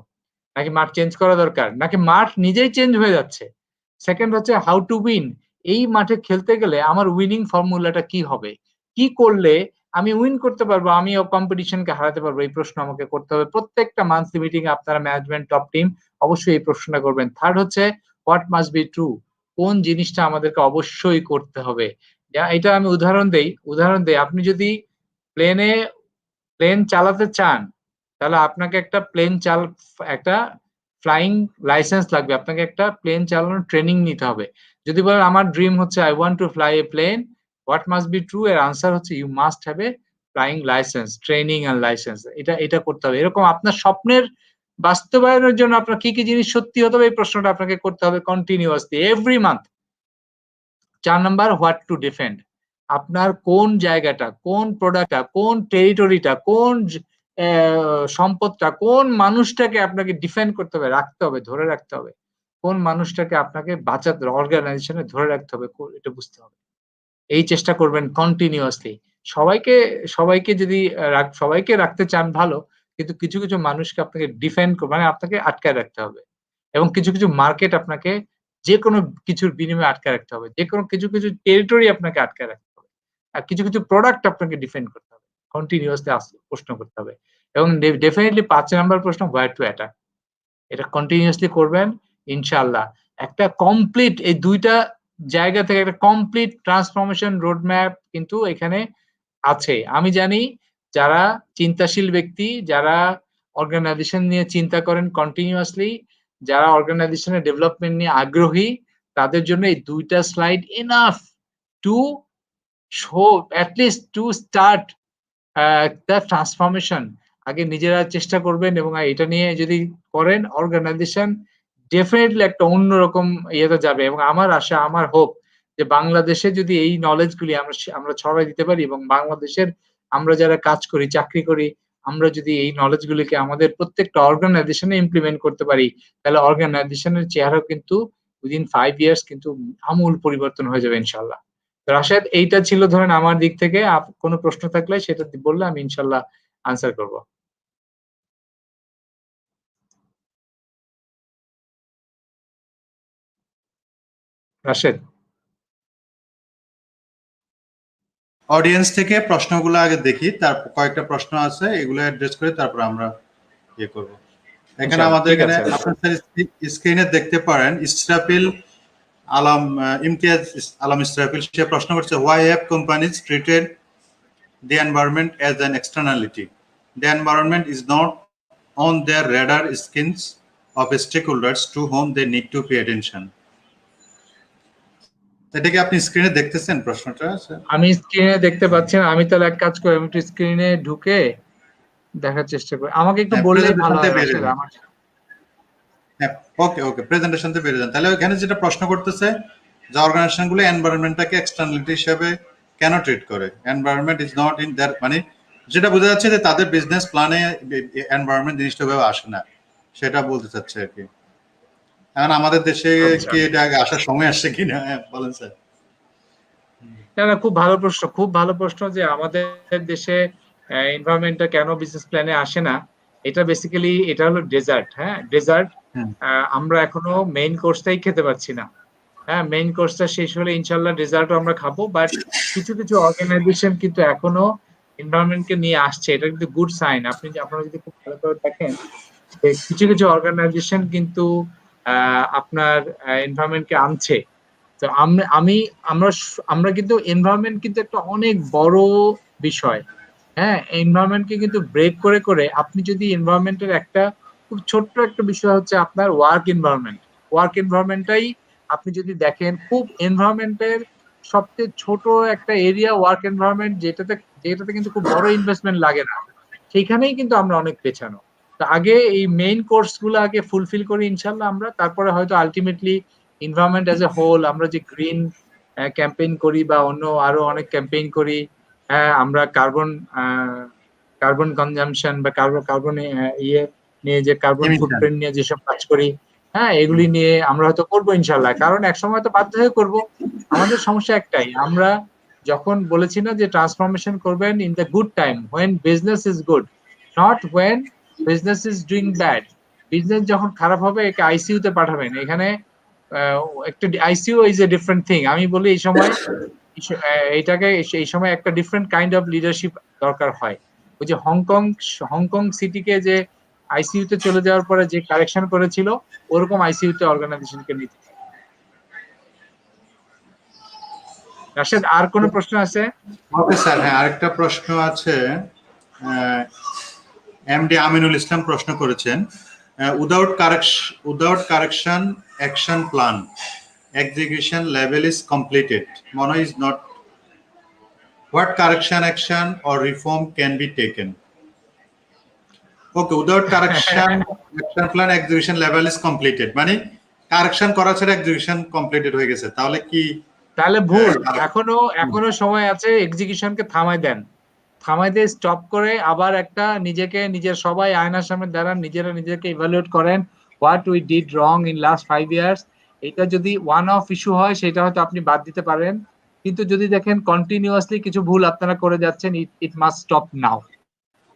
[SPEAKER 2] নাকি মাঠ চেঞ্জ করা দরকার, নাকি মাঠ নিজেই চেঞ্জ হয়ে যাচ্ছে। সেকেন্ড হচ্ছে হাউ টু উইন, এই মাঠে খেলতে গেলে আমার উইনিং ফর্মুলাটা কি হবে, কি করলে আমি উইন করতে পারবো, আমি কম্পিটিশনকে হারাতে পারবো, এই প্রশ্ন আমাকে করতে হবে প্রত্যেকটা মান্থলি মিটিং এ। আপনারা ম্যানেজমেন্ট টপ টিম অবশ্যই এই প্রশ্নটা করবেন। থার্ড হচ্ছে হোয়াট মাস্ট বি ট্রু, কোন জিনিসটা আমাদেরকে অবশ্যই করতে হবে। এটা আমি উদাহরণ দেই, আপনি যদি প্লেনে প্লেন চালাতে চান, তাহলে আপনাকে একটা ফ্লাইং লাইসেন্স লাগবে, আপনাকে একটা প্লেন চালানোর ট্রেনিং নিতে হবে। যদি বলেন আমার ড্রিম হচ্ছে I want to fly a plane, what must be true, এর আনসার হচ্ছে you must have a flying license, training and license. এটা করতে হবে। এরকম আপনার স্বপ্নের বাস্তবায়নের জন্য আপনার কি কি জিনিস সত্যি হতে হবে, এই প্রশ্নটা আপনাকে করতে হবে continuously every month. 4 number, what to defend. আপনার কোন জায়গাটা, কোন প্রোডাক্টটা, কোন টেরিটরিটা, কোন সম্পদটা, কোন মানুষটাকে আপনাকে ডিফেন্ড করতে হবে, রাখতে হবে, ধরে রাখতে হবে, কোন মানুষটাকে আপনাকে বাঁচাতে অর্গানাইজেশনে ধরে রাখতে হবে, এটা বুঝতে হবে। এই চেষ্টা করবেন কন্টিনিউয়াসলি। সবাইকে সবাইকে যদি সবাইকে রাখতে চান ভালো, কিন্তু কিছু কিছু মানুষকে আপনাকে ডিফেন্ড মানে আপনাকে আটকায় রাখতে হবে, এবং কিছু কিছু মার্কেট আপনাকে যেকোনো কিছুর বিনিময়ে আটকায় রাখতে হবে, যেকোনো কিছু কিছু টেরিটরি আপনাকে আটকায় রাখতে হবে, আর কিছু কিছু প্রোডাক্ট আপনাকে ডিফেন্ড করতে হবে, কন্টিনিউয়াসলি প্রশ্ন করতে হবে। এবং ডেফিনিটলি 5 নাম্বার প্রশ্ন, হোয়ার টু অ্যাটাক। এটা কন্টিনিউয়াসলি করবেন ইনশাআল্লাহ। একটা কমপ্লিট এই দুইটা জায়গা থেকে একটা কমপ্লিট ট্রান্সফরমেশন রোডম্যাপ কিন্তু এখানে আছে। আমি জানি যারা চিন্তাশীল ব্যক্তি, যারা অর্গানাইজেশন নিয়ে চিন্তা করেন কন্টিনিউয়াসলি, যারা অর্গানাইজেশনের ডেভেলপমেন্ট নিয়ে আগ্রহী, তাদের জন্য এই দুইটা slide enough to show, at least to start the transformation. আগে নিজেরা চেষ্টা করবেন, এবং এটা নিয়ে যদি করেন অর্গানাইজেশন ডেফিনেটলি একটা অন্যরকম ইয়েতে যাবে। এবং আমার আশা, আমার হোপ যে বাংলাদেশে যদি এই নলেজগুলি আমরা ছড়াই দিতে পারি, এবং বাংলাদেশের আমরা যারা কাজ করি, চাকরি করি, আমরা যদি এই নলেজগুলিকে আমাদের প্রত্যেকটা অর্গানাইজেশনে ইমপ্লিমেন্ট করতে পারি, তাহলে অর্গানাইজেশনের চেহারা কিন্তু উইদিন 5 ইয়ার্স কিন্তু আমূল পরিবর্তন হয়ে যাবে ইনশাআল্লাহ। তো রাশেদ, এইটা ছিল ধরেন আমার দিক থেকে। কোনো প্রশ্ন থাকলে সেটা বললে আমি ইনশাআল্লাহ আনসার করব। রাশেদ,
[SPEAKER 1] অডিয়েন্স থেকে প্রশ্নগুলো আগে দেখি, তারপর কয়েকটা প্রশ্ন আছে এগুলো অ্যাড্রেস করে তারপর আমরা ইয়ে করব। এখানে
[SPEAKER 2] ইনশাআল্লাহ,
[SPEAKER 1] আমাদের
[SPEAKER 2] ঠিক
[SPEAKER 1] এখানে
[SPEAKER 2] আছে।
[SPEAKER 1] আপনার স্ক্রিনে দেখতে পারেন ইসরাফিল আলম, ইমতিয়াজ আলম ইসরাফিল, সে প্রশ্ন করছে, why have companies treated the environment as an externality? The environment is not on their radar screens of stakeholders to whom they need to pay attention. এটা কি আপনি স্ক্রিনে দেখতেছেন প্রশ্নটা?
[SPEAKER 2] আমি স্ক্রিনে দেখতে পাচ্ছি না। আমি তাহলে এক কাজ করি, আমি একটু স্ক্রিনে ঢুকে দেখার চেষ্টা করি। আমাকে একটু বললেই ভালো হয় রাশেদ। আমার
[SPEAKER 1] হ্যাঁ, ওকে ওকে, প্রেজেন্টেশনতে বেরিয়ে যান। তাহলে ওখানে যেটা প্রশ্ন করতেছে যে অর্গানাইজেশন গুলো এনভায়রনমেন্টটাকে এক্সটার্নালিটি হিসেবে কেন ট্রিট করে, environment is not in there, মানে যেটা বোঝা যাচ্ছে যে তাদের বিজনেস প্ল্যানে এনভায়রনমেন্ট জিনিসটা ভাবে আসে না, সেটা বলতে চাচ্ছে আর কি। এখন আমাদের দেশে কি এটা আগে আসার সময় আসছে কিনা, বলেন স্যার।
[SPEAKER 2] না, খুব ভালো প্রশ্ন, খুব ভালো প্রশ্ন যে আমাদের দেশে এনভায়রনমেন্টটা কেন বিজনেস প্ল্যানে আসে না। এটা বেসিক্যালি এটা হলো ডেজার্ট। হ্যাঁ, ডেজার্ট। আমরা এখনো মেইন কোর্সটাই খেতে পারছি না। হ্যাঁ, মেইন কোর্সটা শেষ হলে ইনশাল্লাহ ডেজার্টও আমরা খাবো। বাট কিছু কিছু অর্গানাইজেশন কিন্তু এখনো এনভায়রনমেন্টকে নিয়ে আসছে, এটা কিন্তু গুড সাইন। আপনারা যদি খুব ভালো করে দেখেন, কিছু কিছু অর্গানাইজেশন কিন্তু আপনার এনভায়রনমেন্টকে আনছে। তো আমরা কিন্তু এনভায়রনমেন্ট কিন্তু একটা অনেক বড় বিষয়। হ্যাঁ, এনভায়রনমেন্টকে কিন্তু ব্রেক করে করে আপনি যদি এনভায়রনমেন্টের একটা খুব ছোট্ট একটা বিষয় হচ্ছে আপনার ওয়ার্ক এনভায়রনমেন্ট। ওয়ার্ক এনভায়রনমেন্টটাই আপনি যদি দেখেন, খুব এনভায়রনমেন্টের সবচেয়ে ছোট একটা এরিয়া ওয়ার্ক এনভায়রনমেন্ট, যেটাতে কিন্তু খুব বড় ইনভেস্টমেন্ট লাগে না, সেখানেই কিন্তু আমরা অনেক পেছানো। তো আগে এই মেইন কোর্স গুলো আগে ফুলফিল করি ইনশাল্লাহ আমরা, তারপরে হয়তো ultimately environment as a whole, আমরা যে গ্রিন ক্যাম্পেইন করি বা অন্য আরো অনেক ক্যাম্পেইন করি, হ্যাঁ, আমরা কার্বন কনজাম্পশন বা কার্বন ইয়ে নিয়ে, যে কার্বন ফুটপ্রিন্ট নিয়ে যেসব কাজ করি, হ্যাঁ, এগুলি নিয়ে আমরা হয়তো করবো ইনশাল্লাহ। কারণ এক সময় তো বাধ্য হয়ে করবো। আমাদের সমস্যা একটাই, আমরা যখন বলেছি না যে ট্রান্সফরমেশন করবেন in the good time, when business is good, not when business is doing bad. Business যখন খারাপ হবে একে আইসিইউ তে পাঠাবেন। এখানে একটা ICU is a different thing. আমি বলি এই সময় এইটাকে এই সময় একটা ডিফারেন্ট কাইন্ড অফ লিডারশিপ দরকার হয়। ওই যে হংকং সিটিকে যে আইসিইউ তে চলে যাওয়ার পরে যে কারেকশন করেছিল, ওরকম আইসিইউ তে অর্গানাইজেশনকে নিতে। রাশেদ, আর কোন প্রশ্ন আছে?
[SPEAKER 1] ওকে স্যার, হ্যাঁ, আরেকটা প্রশ্ন আছে। এমডি আমিনুল ইসলাম প্রশ্ন করেছেন, without correction action plan execution level is completed, mono is not, what correction action or reform can be taken? Okay, without correction, action plan execution level is completed. মানে কারেকশন করা ছাড়া এক্সিকিউশন কমপ্লিটেড হয়ে গেছে, তাহলে কি?
[SPEAKER 2] তাহলে ভুল। এখনো সময় আছে, এক্সিকিউশনকে থামাই দেন, থামাই দিয়ে স্টপ করে আবার একটা নিজের সবাই আয়নার সামনে দাঁড়ান, নিজেরা নিজেকে ইভালুয়েট করেন, what we did wrong in last 5 years. এটা যদি ওয়ান অফ ইস্যু হয় সেটা হয়তো আপনি বাদ দিতে পারেন, কিন্তু যদি দেখেন কন্টিনিউয়াসলি কিছু ভুল আপনারা করে যাচ্ছেন, ইট মাস্ট স্টপ নাও।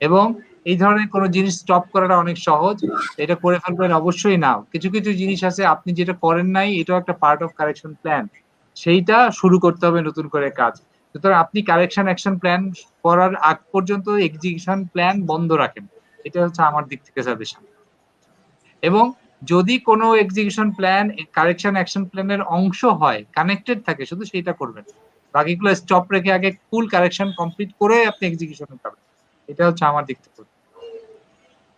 [SPEAKER 2] এবং এই ধরনের কোনো জিনিস স্টপ করাটা অনেক সহজ, এটা করে ফেলবেন অবশ্যই নাও। কিছু কিছু জিনিস আছে আপনি যেটা করেন নাই, এটাও একটা পার্ট অফ কারেকশন প্ল্যান, সেইটা শুরু করতে হবে নতুন করে কাজ। সুতরাং আপনি কারেকশন অ্যাকশন প্ল্যান করার আগ পর্যন্ত এক্সিকিউশন প্ল্যান বন্ধ রাখেন, এটা হচ্ছে আমার দিক থেকে সাজেশন। এবং যদি কোনো এক্সিকিউশন প্ল্যান কারেকশন অ্যাকশন প্ল্যানের অংশ হয়, কানেক্টেড থাকে, শুধু সেইটা করবেন, বাকিগুলো স্টপ রেখে আগে ফুল কারেকশন কমপ্লিট করে আপনি এক্সিকিউশনে যাবেন। এটা হচ্ছে আমার দিক থেকে।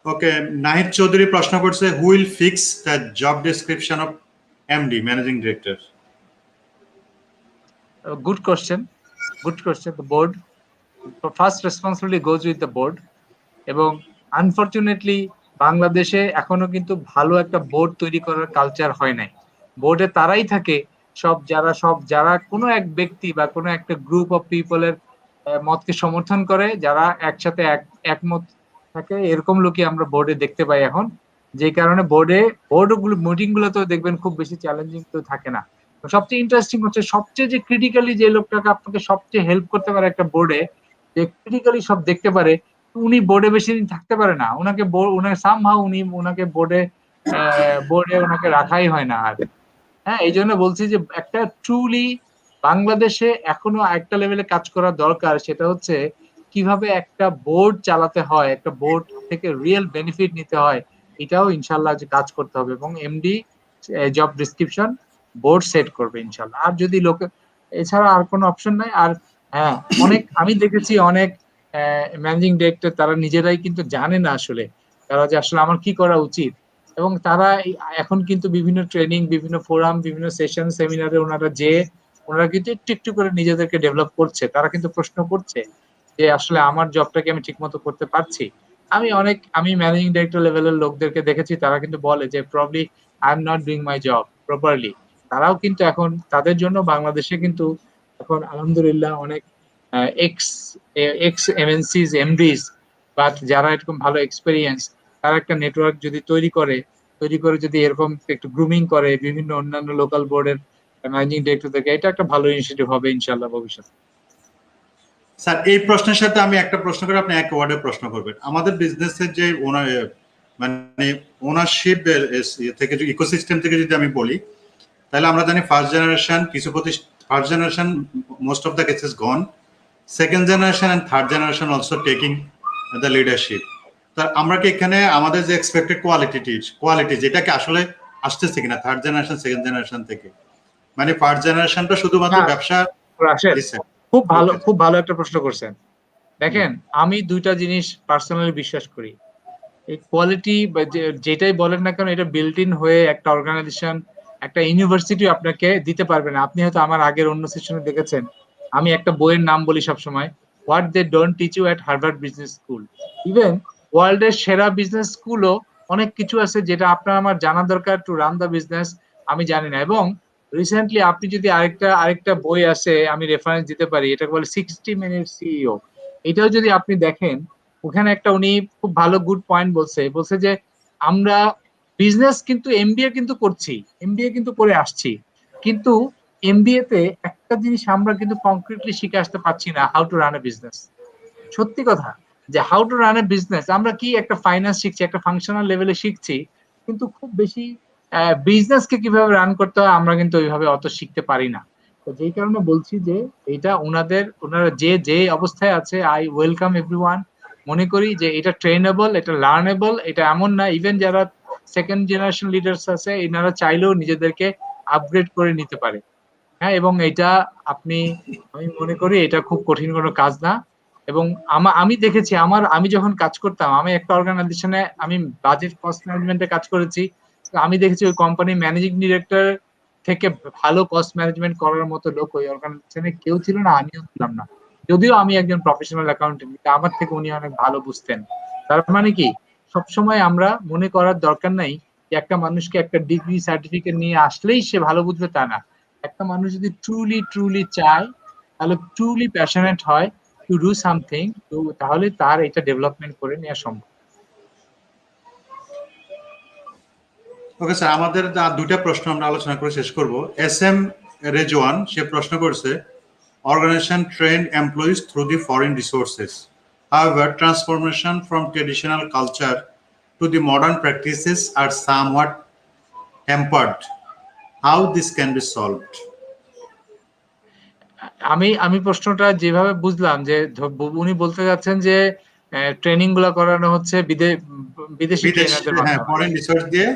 [SPEAKER 1] ওকে, নাহিদ চৌধুরী প্রশ্ন করছে, who will fix the job description of MD, managing director?
[SPEAKER 2] Good question. The board. First responsibility goes with the board. এবং আনফরচুনেটলি বাংলাদেশে এখনো কিন্তু ভালো একটা বোর্ড তৈরি করার কালচার হয় নাই। বোর্ডে তারাই থাকে যারা কোনো এক ব্যক্তি বা কোনো একটা গ্রুপ অফ পিপলের মতকে সমর্থন করে, যারা একসাথে একমত থাকে, এরকম লোকই আমরা বোর্ডে দেখতে পাই এখন। যে কারণে বোর্ডগুলো মিটিং গুলোতেও দেখবেন খুব বেশি চ্যালেঞ্জিং তো থাকে না। সবচেয়ে ইন্টারেস্টিং হচ্ছে, সবচেয়ে যে ক্রিটিক্যালি যে লোকটাকে আপনাকে সবচেয়ে হেল্প করতে পারে একটা বোর্ডে, যে ক্রিটিক্যালি সব দেখতে পারে, উনি বোর্ডে বেশি দিন থাকতে পারে না, ওনাকে সামহাউ ওনাকে বোর্ডে ওনাকে রাখাই হয় না আর। হ্যাঁ, এই জন্য বলছি যে একটা ট্রুলি বাংলাদেশে এখনো একটা লেভেলে কাজ করা দরকার, সেটা হচ্ছে কিভাবে একটা বোর্ড চালাতে হয়, একটা বোর্ড থেকে রিয়েল বেনিফিট নিতে হয়, এটাও ইনশাল্লাহ যে কাজ করতে হবে। এবং MD job description board set করবে ইনশাল্লাহ। আর যদি এছাড়া আর কোনো অপশন নাই। আর হ্যাঁ, আমি দেখেছি অনেক ম্যানেজিং ডিরেক্টর তারা নিজেরাই কিন্তু জানে না আসলে তারা যে আসলে আমার কি করা উচিত। এবং তারা এখন কিন্তু বিভিন্ন ট্রেনিং, বিভিন্ন ফোরাম, বিভিন্ন সেশন, সেমিনারে ওনারা কিন্তু একটু একটু করে নিজেদেরকে ডেভেলপ করছে। তারা কিন্তু প্রশ্ন করছে যে আসলে আমার জবটাকে আমি ঠিক মতো করতে পারছি। আমি ম্যানেজিং ডিরেক্টর লেভেলের লোকদেরকে দেখেছি, তারা কিন্তু বলে যে probably I am not doing my job properly. তারাও কিন্তু এখন তাদের জন্য বাংলাদেশে কিন্তু এখন আলহামদুলিল্লাহ অনেক এক্স এক্স এমএনসিস এমডিস বা যারা এরকম ভালো এক্সপেরিয়েন্স, তারা একটা নেটওয়ার্ক যদি তৈরি করে যদি এরকম একটু গ্রুমিং করে বিভিন্ন অন্যান্য লোকাল বোর্ডের ম্যানেজিং ডিরেক্টরদেরকে, এটা একটা ভালো ইনিশিয়েটিভ হবে ইনশাআল্লাহ ভবিষ্যতে।
[SPEAKER 1] স্যার, এই প্রশ্নের সাথে আমি একটা প্রশ্ন করে আপনি এক ওয়ার্ডে প্রশ্ন করবেন। আমাদের বিজনেসের যে মানে ওনারশিপ থেকে, ইকোসিস্টেম থেকে যদি আমি বলি, তাহলে আমরা জানি first generation first generation most of the cases gone, second generation and third generation also taking the leadership. তার আমরা কি এখানে আমাদের যে এক্সপেক্টেড কোয়ালিটি যেটাকে আসলে আসতেছে কিনা থার্ড জেনারেশন সেকেন্ড জেনারেশন থেকে? মানে ফার্স্ট জেনারেশনটা শুধুমাত্র ব্যবসা।
[SPEAKER 2] খুব ভালো একটা প্রশ্ন করছেন। দেখেন, আমি দুইটা জিনিস পার্সোনালি বিশ্বাস করি। এই কোয়ালিটি যেটাই বলেন না কেন, এটা বিল্ট ইন হয়ে একটা অর্গানাইজেশন, একটা ইউনিভার্সিটি আপনাকে দিতে পারবে না। আপনি হয়তো আমার আগের অন্য সেশনে দেখেছেন, আমি একটা বইয়ের নাম বলি সবসময়, what they don't teach you at Harvard Business School. Even ওয়ার্ল্ডের সেরা বিজনেস স্কুলও অনেক কিছু আছে যেটা আপনার আমার জানা দরকার টু রান দ্য বিজনেস, আমি জানি না। এবং রিসেন্টলি আপনি যদি আরেকটা বই আছে, আমি রেফারেন্স দিতে পারি, এটা বলে 60 মিনিট সিইও। এটাও যদি আপনি দেখেন, ওখানে একটা উনি খুব ভালো গুড পয়েন্ট বলছে যে আমরা বিজনেস কিন্তু এমবিএ কিন্তু করছি, এমবিএ কিন্তু করে আসছি, কিন্তু এমবিএ তে একটা জিনিস আমরা কিন্তু কংক্রিটলি শিখে আসতে পারছি না, how to run A business. সত্যি কথা, যে how to run A business আমরা কি একটা ফাইন্যান্স শিখছি, একটা ফাংশনাল লেভেলে শিখছি, কিন্তু খুব বেশি বিজনেসকে কিভাবে রান করতে হয় আমরা কিন্তু ওইভাবে অত শিখতে পারি না। তো যেই কারণে বলছি যে এটা ওনারা যে অবস্থায় আছে, আই ওয়েলকাম এভরিওয়ান। মনে করি যে এটা ট্রেনেবল, এটা লার্নেবল। এটা এমন না, ইভেন যারা সেকেন্ড জেনারেশন লিডার্স আছে, এনারা চাইলেও নিজেদেরকে আপগ্রেড করে নিতে পারে। হ্যাঁ, এবং আমি মনে করি এটা খুব কঠিন কোনো কাজ না। এবং আমি দেখেছি, আমি যখন কাজ করতাম, আমি একটা অর্গানাইজেশনে আমি বাজেট কস্ট ম্যানেজমেন্টে কাজ করেছি। আমি দেখেছি ওই কোম্পানি ম্যানেজিং ডিরেক্টর থেকে ভালো কস্ট ম্যানেজমেন্ট করার মতো লোক ওই অর্গানাইজেশনে কেউ ছিল না, আমিও ছিলাম না। যদিও আমি একজন প্রফেশনাল অ্যাকাউন্টেন্ট, আমার থেকে উনি অনেক ভালো বুঝতেন। তার মানে কি, সবসময় আমরা মনে করার দরকার নাই যে একটা মানুষকে একটা ডিগ্রি সার্টিফিকেট নিয়ে আসলেই সে ভালো বুঝবে, তা না। একটা মানুষ যদি ট্রুলি চায়, তাহলে ট্রুলি প্যাশনেট হয় টু ডু সামথিং, তো তাহলে তার এটা ডেভেলপমেন্ট করে নেওয়া সম্ভব।
[SPEAKER 1] ওকে স্যার, আমাদের দুইটা প্রশ্ন আমরা আলোচনা করে শেষ করব। এস এম রেজওয়ান সে প্রশ্ন করছে, organization trained employees through the foreign resources. However, transformation from traditional culture to the modern practices are somewhat hampered. How this can be solved?
[SPEAKER 2] আমি প্রশ্নটা যেভাবে বুঝলাম যে উনি বলতে যাচ্ছেন যে ট্রেনিং গুলা করানো হচ্ছে বিদেশি ট্রেনারদের
[SPEAKER 1] হ্যাঁ,
[SPEAKER 2] মাধ্যমে।
[SPEAKER 1] foreign research দিয়ে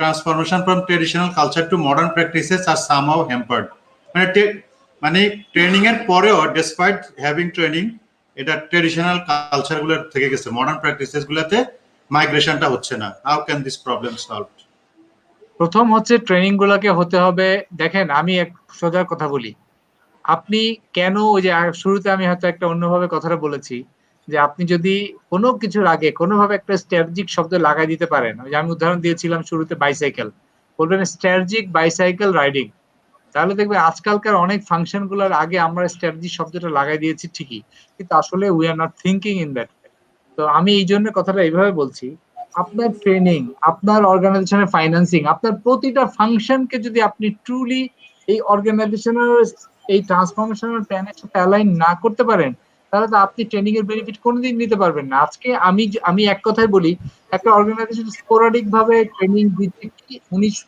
[SPEAKER 1] transformation from traditional culture to modern practices are somehow hampered. মানে ট্রেনিং এর পরেও despite having training, এটা ট্রেডিশনাল কালচার গুলো থেকে গেছে, মডার্ন প্র্যাকটিসেস গুলোতে মাইগ্রেশনটা হচ্ছে না। How can this problem solved?
[SPEAKER 2] প্রথম হচ্ছে ট্রেনিং গুলাকে হতে হবে, দেখেন আমি এক সোজা কথা বলি, আপনি কেন ওই যে শুরুতে আমি হয়তো একটা অন্যভাবে কথাটা বলেছি, যে আপনি যদি কোনো কিছুর আগে কোনোভাবে একটা স্ট্র্যাটেজিক শব্দ লাগাই দিতে পারেন, ওই যে আমি উদাহরণ দিয়েছিলাম শুরুতে বাইসাইকেল, বলবেন স্ট্র্যাটেজিক বাইসাইকেল রাইডিং, তাহলে দেখবে আজকালকার অনেক ফাংশন গুলোর আগে আমরা স্ট্র্যাটেজি শব্দটা লাগাই দিয়েছি ঠিকই, কিন্তু আসলে we are not thinking in that. তো আমি এই জন্য কথাটা এইভাবে বলছি, আপনার ট্রেনিং, আপনার অর্গানাইজেশনের ফাইন্যান্সিং, আপনার প্রতিটা ফাংশনকে যদি আপনি ট্রুলি এই অর্গানাইজেশনের এই ট্রান্সফরমেশনাল প্ল্যানের সাথে অ্যালাইন না করতে পারেন, তাহলে তো আপনি ট্রেনিং এর বেনিফিট কোনোদিন নিতে পারবেন না। আজকে আমি এক কথায় বলি, একটা অর্গানাইজেশন স্পোরাডিক ভাবে ট্রেনিং দিচ্ছে কি,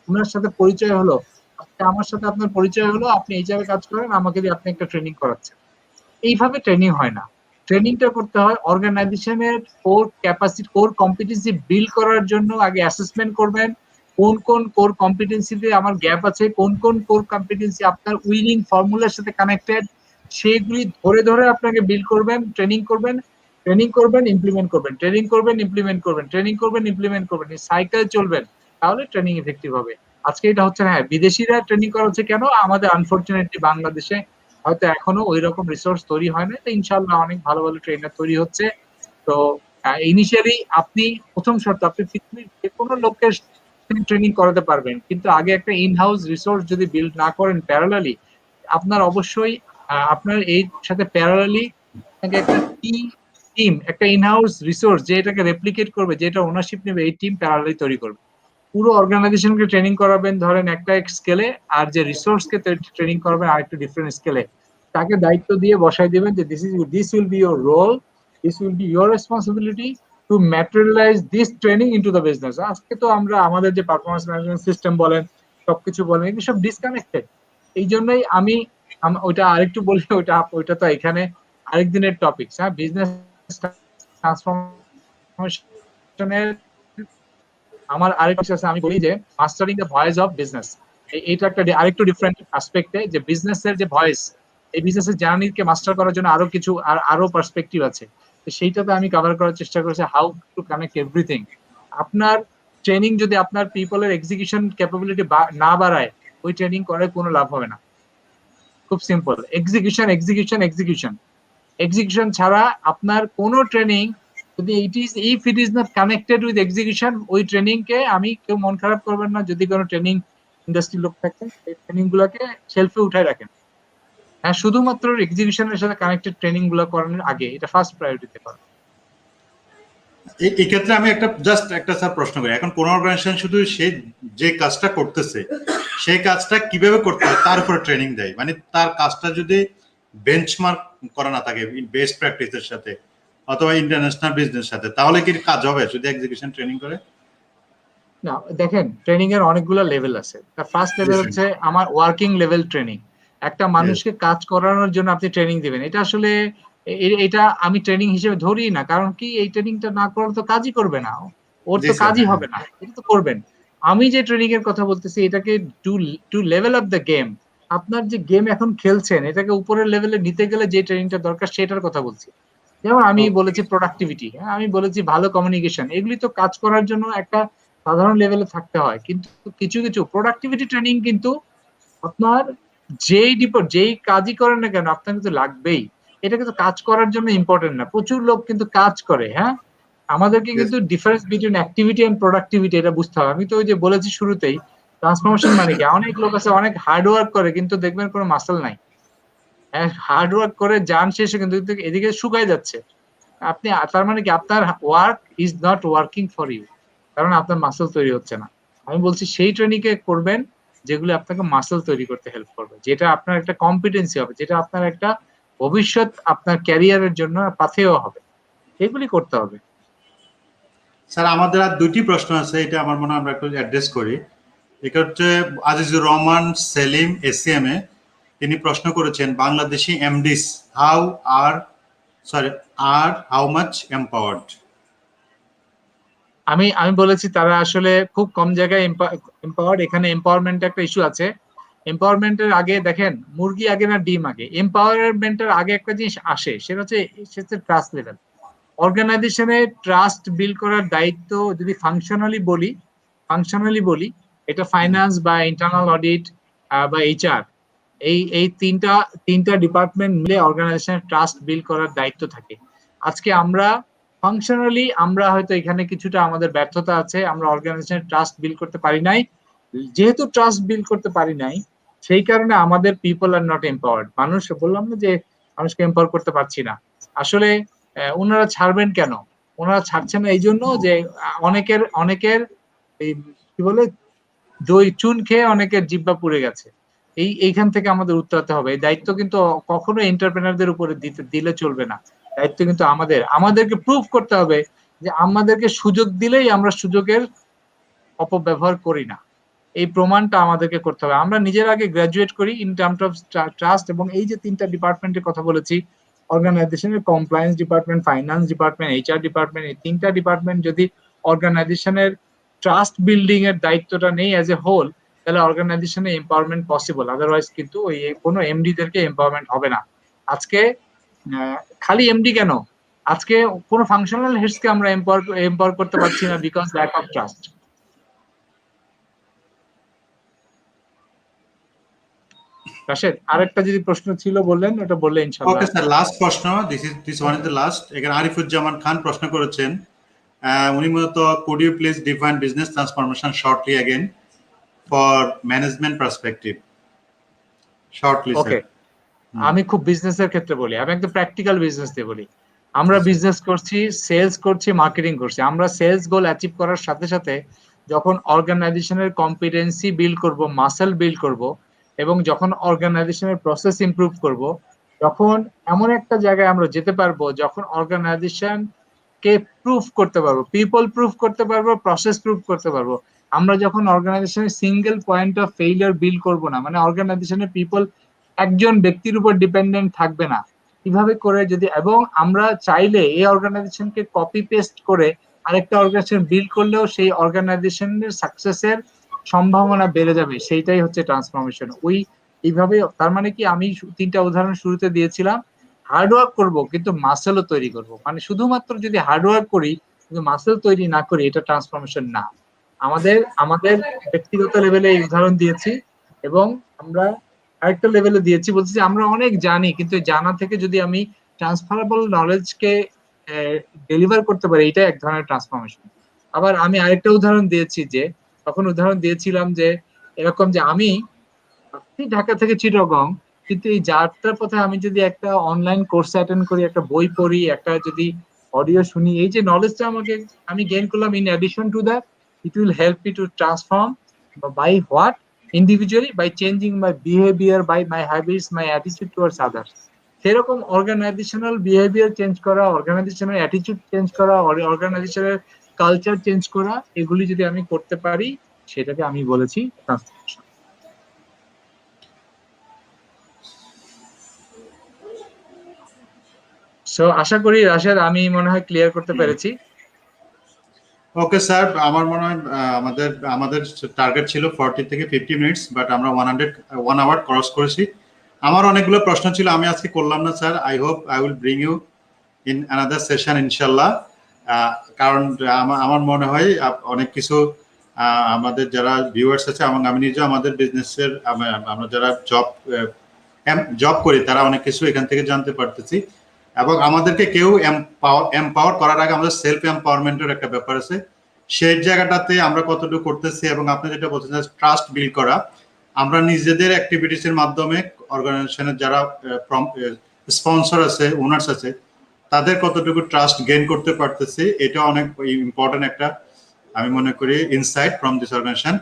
[SPEAKER 2] উনার সাথে পরিচয় হলো, আজকে আমার সাথে আপনার পরিচয় হলো, আপনি এই জায়গায় কাজ করেন, আমাকে দিয়ে আপনি একটা ট্রেনিং করাচ্ছেন, এইভাবে ট্রেনিং হয় না। ট্রেনিংটা করতে হয় অর্গানাইজেশনের core capacity, core competency build করার জন্য আগে অ্যাসেসমেন্ট করবেন, কোন কোন কোর কম্পিটেন্সিতে আমার গ্যাপ আছে, কোন কোন কোর কম্পিটেন্সি আপনার উইনিং ফর্মুলার সাথে কানেক্টেড, সেগুলি ধরে ধরে আপনাকে বিল্ড করবেন, ট্রেনিং করবেন ইমপ্লিমেন্ট করবেন, ট্রেনিং করবেন ইমপ্লিমেন্ট করবেন, ট্রেনিং করবেন ইমপ্লিমেন্ট করবেন, এই সাইকেল চলবেন, তাহলে ট্রেনিং ইফেক্টিভ হবে। আজকে এটা হচ্ছে না, হ্যাঁ বিদেশিরা ট্রেনিং করাচ্ছে কেন, আমাদের আনফরচুনেটলি বাংলাদেশে হয়তো এখনো ওই রকম রিসোর্স তৈরি হয় না, তো ইনশাআল্লাহ অনেক ভালো ভালো ট্রেনার তৈরি হচ্ছে। তো ইনিশিয়ালি আপনি প্রথম শর্ত, আপনি পৃথিবীর যে কোনো লোককে ট্রেনিং করাতে পারবেন, কিন্তু আগে একটা ইন হাউস রিসোর্স যদি বিল্ড না করেন প্যারালালি, আপনার অবশ্যই আপনার এই সাথে প্যারালালি আপনাকে একটা টিম, একটা ইন হাউস রিসোর্স যে এটাকে রেপ্লিকেট করবে, যেটা ওনারশিপ নেবে, এই টিম প্যারালালি তৈরি করবে। পুরো অর্গানাইজেশনকে ট্রেনিং করাবেন ধরেন একটা স্কেলে, আর যে রিসোর্সকে ট্রেনিং করবেন আরেকটু ডিফারেন্ট স্কেলে, তাকে দায়িত্ব দিয়ে বসাই দিবেন যে this will be your role, this will be your responsibility to materialize this training into the business. আজকে তো আমরা আমাদের যে পারফরমেন্স ম্যানেজমেন্ট সিস্টেম বলেন, সবকিছু বলেন, এগুলো সব ডিসকানেক্টেড। এই জন্যই আমি ওইটা আরেকটু বলি, ওইটা তো এখানে আরেক দিনের টপিক। হ্যাঁ, বিজনেস ট্রান্সফরমেশনের আমার আরেকটা আছে, আমি বলি যে mastering the voice of business. এইটা একটা আরেকটু ডিফারেন্ট অ্যাসপেক্টে, যে বিজনেসের যে ভয়েস, এই বিজনেসের জার্নিকে মাস্টার করার জন্য আরো কিছু আরো পার্সপেক্টিভ আছে, তো সেইটাতে আমি কভার করার চেষ্টা করেছি, হাউ টু কানেক্ট এভরিথিং। আপনার ট্রেনিং যদি আপনার পিপলের এক্সিকিউশন ক্যাপাবিলিটি না বাড়ায়, ওই ট্রেনিং করে কোনো লাভ হবে না। খুব simple, execution execution execution, execution ছাড়া আপনার কোনো ট্রেনিং যদি if it is not connected with execution, ওই ট্রেনিং কে, আমি কেউ মন খারাপ করবেন না যদি কোনো ট্রেনিং ইন্ডাস্ট্রি লোক থাকেন, এই ট্রেনিং গুলাকে শেলফে উঠায় রাখেন। হ্যাঁ, শুধুমাত্র এক্সিকিউশনের সাথে কানেক্টেড ট্রেনিং গুলো করানোর আগে এটা ফার্স্ট প্রায়োরিটিতে করেন।
[SPEAKER 1] এই ক্ষেত্রে আমি জাস্ট একটা স্যার প্রশ্ন করি, এখন কোন অর্গানাইজেশন শুধু সে যে কাজটা করতেছে সেই কাজটা কিভাবে করতে হয় তার উপরে ট্রেনিং দেয়, মানে তার কাজটা যদি বেঞ্চমার্ক করা না থাকে বেস্ট প্র্যাকটিসের সাথে অথবা ইন্টারন্যাশনাল বিজনেস সাথে, তাহলে কি কাজ হবে যদি এক্সিকিউশন ট্রেনিং করে?
[SPEAKER 2] না, দেখেন ট্রেনিং এর অনেকগুলো লেভেল আছে। ফার্স্ট লেভেল হচ্ছে আমার ওয়ার্কিং লেভেল ট্রেনিং। একটা মানুষকে কাজ করানোর জন্য আপনি ট্রেনিং দিবেন, এটা আসলে এটা আমি ট্রেনিং হিসেবে ধরি না, কারণ কি এই ট্রেনিংটা না করলে তো কাজই করবে না, ওর তো কাজই হবে না, এটা তো করবেন। আমি যে ট্রেনিং এর কথা বলতেছি এটাকে to to level up the game. আপনার যে গেম এখন খেলছেন এটাকে উপরের লেভেলে নিতে গেলে যে ট্রেনিংটা দরকার সেটার কথা বলছি। যেমন আমি বলেছি প্রোডাক্টিভিটি, আমি বলেছি ভালো কমিউনিকেশন, এগুলি তো কাজ করার জন্য একটা সাধারণ লেভেলে থাকতে হয়, কিন্তু কিছু কিছু প্রোডাক্টিভিটি ট্রেনিং কিন্তু আপনার যেই কাজই করেন না কেন আপনার কিন্তু লাগবেই। এটা কিন্তু কাজ করার জন্য ইম্পর্টেন্ট না, প্রচুর লোক কিন্তু কাজ করে, হ্যাঁ, আমাদেরকে
[SPEAKER 1] Yes.
[SPEAKER 2] কিন্তু difference between activity and productivity এটা বুঝতে হবে। আমি তো ওই যে বলেছি শুরুতেই, ট্রান্সফরমেশন মানে কি, অনেক লোক আছে অনেক হার্ড ওয়ার্ক করে কিন্তু দেখবেন কোনো মাসল নাই। হার্ড ওয়ার্ক করে যান শেষে কিন্তু এদিকে শুকায় যাচ্ছে। আপনি তার মানে কি আপনার work is not working for you, কারণ আপনার মাসল তৈরি হচ্ছে না। আমি বলছি সেই ট্রেনিং এ করবেন যেগুলো আপনাকে মাসল তৈরি করতে হেল্প করবে, যেটা আপনার একটা কম্পিটেন্সি হবে, যেটা আপনার একটা ভবিষ্যৎ আপনার ক্যারিয়ারের জন্য পাথেয় হবে, এগুলি করতে হবে।
[SPEAKER 1] স্যার আমাদের আর দুটি প্রশ্ন আছে, এটা আমার মনে হয় আমরা একটু অ্যাড্রেস করি। এটা হচ্ছে আজিজুর রহমান সেলিম এসিএম এ, তিনি প্রশ্ন করেছেন বাংলাদেশি এমডিস হাউ মাচ এম্পাওয়ার্ড।
[SPEAKER 2] আমি আমি বলেছি তারা আসলে খুব কম জায়গায় এম্পাওয়ার্ড। এখানে এম্পাওয়ারমেন্ট একটা ইস্যু আছে। এম্পাওয়ারমেন্টের আগে দেখেন মুরগি আগে না ডিম আগে, এম্পাওয়ারমেন্টের আগে একটা জিনিস আসে, সেটা হচ্ছে ট্রাস্ট লেভেল। অর্গানাইজেশনে ট্রাস্ট বিল্ড করার দায়িত্ব যদি ফাংশনালি বলি, এটা ফাইন্যান্স বা ইন্টারনাল অডিট বা এইচআর, এই তিনটা ডিপার্টমেন্ট মিলে অর্গানাইজেশনের ট্রাস্ট বিল্ড করার দায়িত্ব থাকে। আজকে আমরা ফাংশনালি আমরা হয়তো এখানে কিছুটা আমাদের ব্যর্থতা আছে, আমরা অর্গানাইজেশনের ট্রাস্ট বিল্ড করতে পারি নাই। যেহেতু ট্রাস্ট বিল্ড করতে পারি নাই, সেই কারণে আমাদের পিপল আর নট এম্পাওয়ার্ড। মানুষ, বললাম না যে মানুষকে এম্পাওয়ার করতে পারছি না। আসলে ওনারা ছাড়বেন কেন? ওনারা ছাড়ছেন না এই জন্য যে অনেকের এই কি বলে দই চুন খেয়ে অনেকের জিহ্বা পুড়ে গেছে। এইখান থেকে আমাদের উত্তরাতে হবে। এই দায়িত্ব কিন্তু কখনো এন্টারপ্রেনারদের উপরে দিলে চলবে না। দায়িত্ব কিন্তু আমাদেরকে প্রুভ করতে হবে যে আমাদেরকে সুযোগ দিলেই আমরা সুযোগের অপব্যবহার করি না। এই প্রমাণটা আমাদেরকে করতে হবে। আমরা নিজের আগে গ্রাজুয়েট করি ইন টার্মস অফ ট্রাস্ট, এবং এই যে তিনটা ডিপার্টমেন্টের কথা বলেছি, অর্গানাইজেশনের compliance department, finance department, HR department, এই তিনটা ডিপার্টমেন্ট যদি অর্গানাইজেশনের ট্রাস্ট বিল্ডিং এর দায়িত্বটা নেই অ্যাজ এ হোল, তাহলে অর্গানাইজেশনে এম্পাওয়ারমেন্ট পসিবল। আদারওয়াইজ কিন্তু ওই কোনো এমডি দেরকে এম্পাওয়ারমেন্ট হবে না। আজকে খালি এমডি কেন, আজকে কোনো ফাংশনাল হেডস কে আমরা এম্পাওয়ার করতে পারছি না because lack of trust. Rashed, আরেকটা যদি প্রশ্ন ছিল বললেন, ওটা বললে ইনশাআল্লাহ।
[SPEAKER 1] ওকে স্যার, লাস্ট প্রশ্ন, this one is the last. এখানে আরিফুজ্জামান খান প্রশ্ন করেছেন, উনি মূলত could you please define business transformation shortly again for management perspective, shortly sir.
[SPEAKER 2] Okay, আমি খুব বিজনেসের ক্ষেত্রে বলি, আমি একদম প্র্যাকটিক্যাল বিজনেস দিয়ে বলি। আমরা বিজনেস করছি, সেলস করছি, মার্কেটিং করছি। আমরা সেলস গোল অ্যাচিভ করার সাথে সাথে যখন অর্গানাইজেশনের কম্পিটেন্সি বিল্ড করব, মাসেল বিল্ড করব, এবং যখন অর্গানাইজেশনের প্রসেস ইমপ্রুভ করব, তখন এমন একটা জায়গায় আমরা যেতে পারবো যখন অর্গানাইজেশন কে প্রুফ করতে পারবো, পিপল প্রুফ করতে পারবো, প্রসেস প্রুফ করতে পারবো। আমরা যখন অর্গানাইজেশনের single point of failure build করবো না, মানে অর্গানাইজেশনের পিপল একজন ব্যক্তির উপর ডিপেন্ডেন্ট থাকবে না, কিভাবে করে যদি, এবং আমরা চাইলে এই অর্গানাইজেশনকে কপি পেস্ট করে আরেকটা অর্গানাইজেশন বিল্ড করলেও সেই অর্গানাইজেশনের সাকসেসের সম্ভাবনা বেড়ে যাবে। সেইটাই হচ্ছে ট্রান্সফরমেশন। এইভাবে, তার মানে কি, আমি তিনটা উদাহরণ শুরুতে দিয়েছিলাম। হার্ডওয়ার্ক করব কিন্তু মাসেলও তৈরি করব, মানে শুধুমাত্র যদি হার্ডওয়ার্ক করি কিন্তু মাসেল তৈরি না করি, এটা ট্রান্সফরমেশন না। আমাদের আমাদের ব্যক্তিগত লেভেলে এই উদাহরণ দিয়েছি, এবং আমরা আরেকটা লেভেলে দিয়েছি, বলছি যে আমরা অনেক জানি কিন্তু জানা থেকে যদি আমি ট্রান্সফারেবল নলেজকে ডেলিভার করতে পারি, এটা এক ধরনের ট্রান্সফরমেশন। আবার আমি আরেকটা উদাহরণ দিয়েছি, যে তখন উদাহরণ দিয়েছিলাম যে এরকম যে আমি ঢাকা থেকে চিটাগং, কিন্তু এই যাত্রার পথে আমি যদি একটা অনলাইন কোর্স অ্যাটেন্ড করি, একটা বই পড়ি, একটা যদি অডিও শুনি, এই যে নলেজটা আমি গেইন করলাম, in addition to that it will help me to transform by what individually, by changing my behaviour, by my habits, my attitude towards others. সেরকম অর্গানাইজেশনাল বিহেভিয়ার চেঞ্জ করা, অর্গানাইজেশনাল অ্যাটিটিউড চেঞ্জ করা, অর্গানাইজেশনের কালচার চেঞ্জ করা, এগুলি যদি আমি করতে পারি, সেটাকে আমি বলেছি ট্রান্সফরমেশন। সো আশা করি রাশেদ, আমি মনে হয় ক্লিয়ার করতে পেরেছি।
[SPEAKER 1] ওকে স্যার, আমার মনে হয় আমাদের আমাদের টার্গেট ছিল 40 থেকে 50 মিনিটস, বাট আমরা 1 আওয়ার ক্রস করেছি। আমার অনেকগুলো প্রশ্ন ছিল, আমি আজকে করলাম না sir. I hope I will bring you in another session ইনশাল্লাহ। কারণ আমার মনে হয় অনেক কিছু আমাদের যারা ভিউয়ার্স আছে এবং আমি নিজে আমাদের বিজনেসের আমরা যারা জব করি তারা অনেক কিছু এখান থেকে জানতে পারতেছি। এবং আমাদেরকে কেউ এম্পাওয়ার করার আগে আমাদের সেলফ এম্পাওয়ারমেন্টের একটা ব্যাপার আছে, সেই জায়গাটাতে আমরা কতটুকু করতেছি। এবং আপনি যেটা বলছেন ট্রাস্ট বিল্ড করা, আমরা নিজেদের অ্যাক্টিভিটিসের মাধ্যমে অর্গানাইজেশনের যারা স্পন্সর আছে, ওনার্স আছে, তাদের কতটুকু ট্রাস্ট গেইন করতে পারতেছি, এটা অনেক ইম্পর্টেন্ট একটা আমি মনে করি insight from this organization.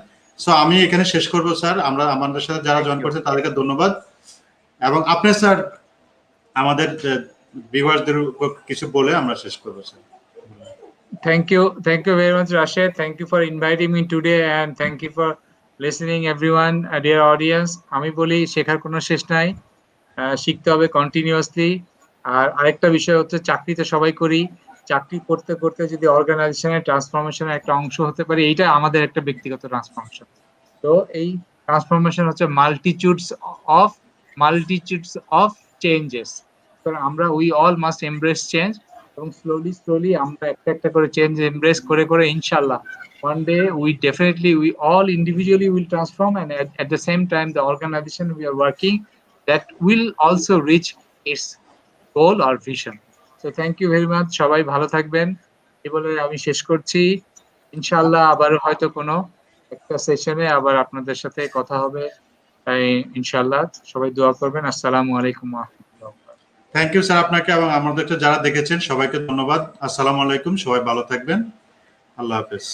[SPEAKER 1] So আমি এখানে শেষ করবো স্যার। আমরা আমাদের সাথে যারা জয়েন করছে তাদেরকে ধন্যবাদ। এবং আপনি স্যার আমাদের ভিউয়ার্সদের কিছু বলে আমরা শেষ করবো sir.
[SPEAKER 2] Thank you very much, Rashid. Thank you for inviting me today, and thank you for listening, everyone, dear audience. আমি বলি শেখার কোনো শেষ নাই, শিখতে হবে কন্টিনিউয়াসলি। আর আরেকটা বিষয় হচ্ছে চাকরিতে সবাই করি, চাকরি করতে করতে যদি অর্গানাইজেশনের ট্রান্সফরমেশনের একটা অংশ হতে পারি, এইটা আমাদের একটা ব্যক্তিগত ট্রান্সফরমেশন। তো এই ট্রান্সফরমেশন হচ্ছে মাল্টিটিউডস অফ চেঞ্জেস। আমরা we all must embrace change, এবং স্লোলি আমরা একটা একটা করে চেঞ্জ এমব্রেস করে করে ইনশাআল্লাহ one day we all individually will transform, and at the same time the organization we are working that will also reach its goal or vision. So thank you very much, সবাই ভালো থাকবেন এই বলে আমি শেষ করছি। ইনশাআল্লাহ আবার হয়তো কোনো একটা সেশনে আবার আপনাদের সাথে কথা হবে, ইনশাআল্লাহ সবাই দোয়া করবেন। আসসালামু আলাইকুম ওয়া রাহমাতুল্লাহ।
[SPEAKER 1] থ্যাংক ইউ স্যার আপনাকে, এবং আমাদেরকে যারা দেখেছেন সবাইকে ধন্যবাদ। আসসালামু আলাইকুম, সবাই ভালো থাকবেন, আল্লাহ হাফেজ।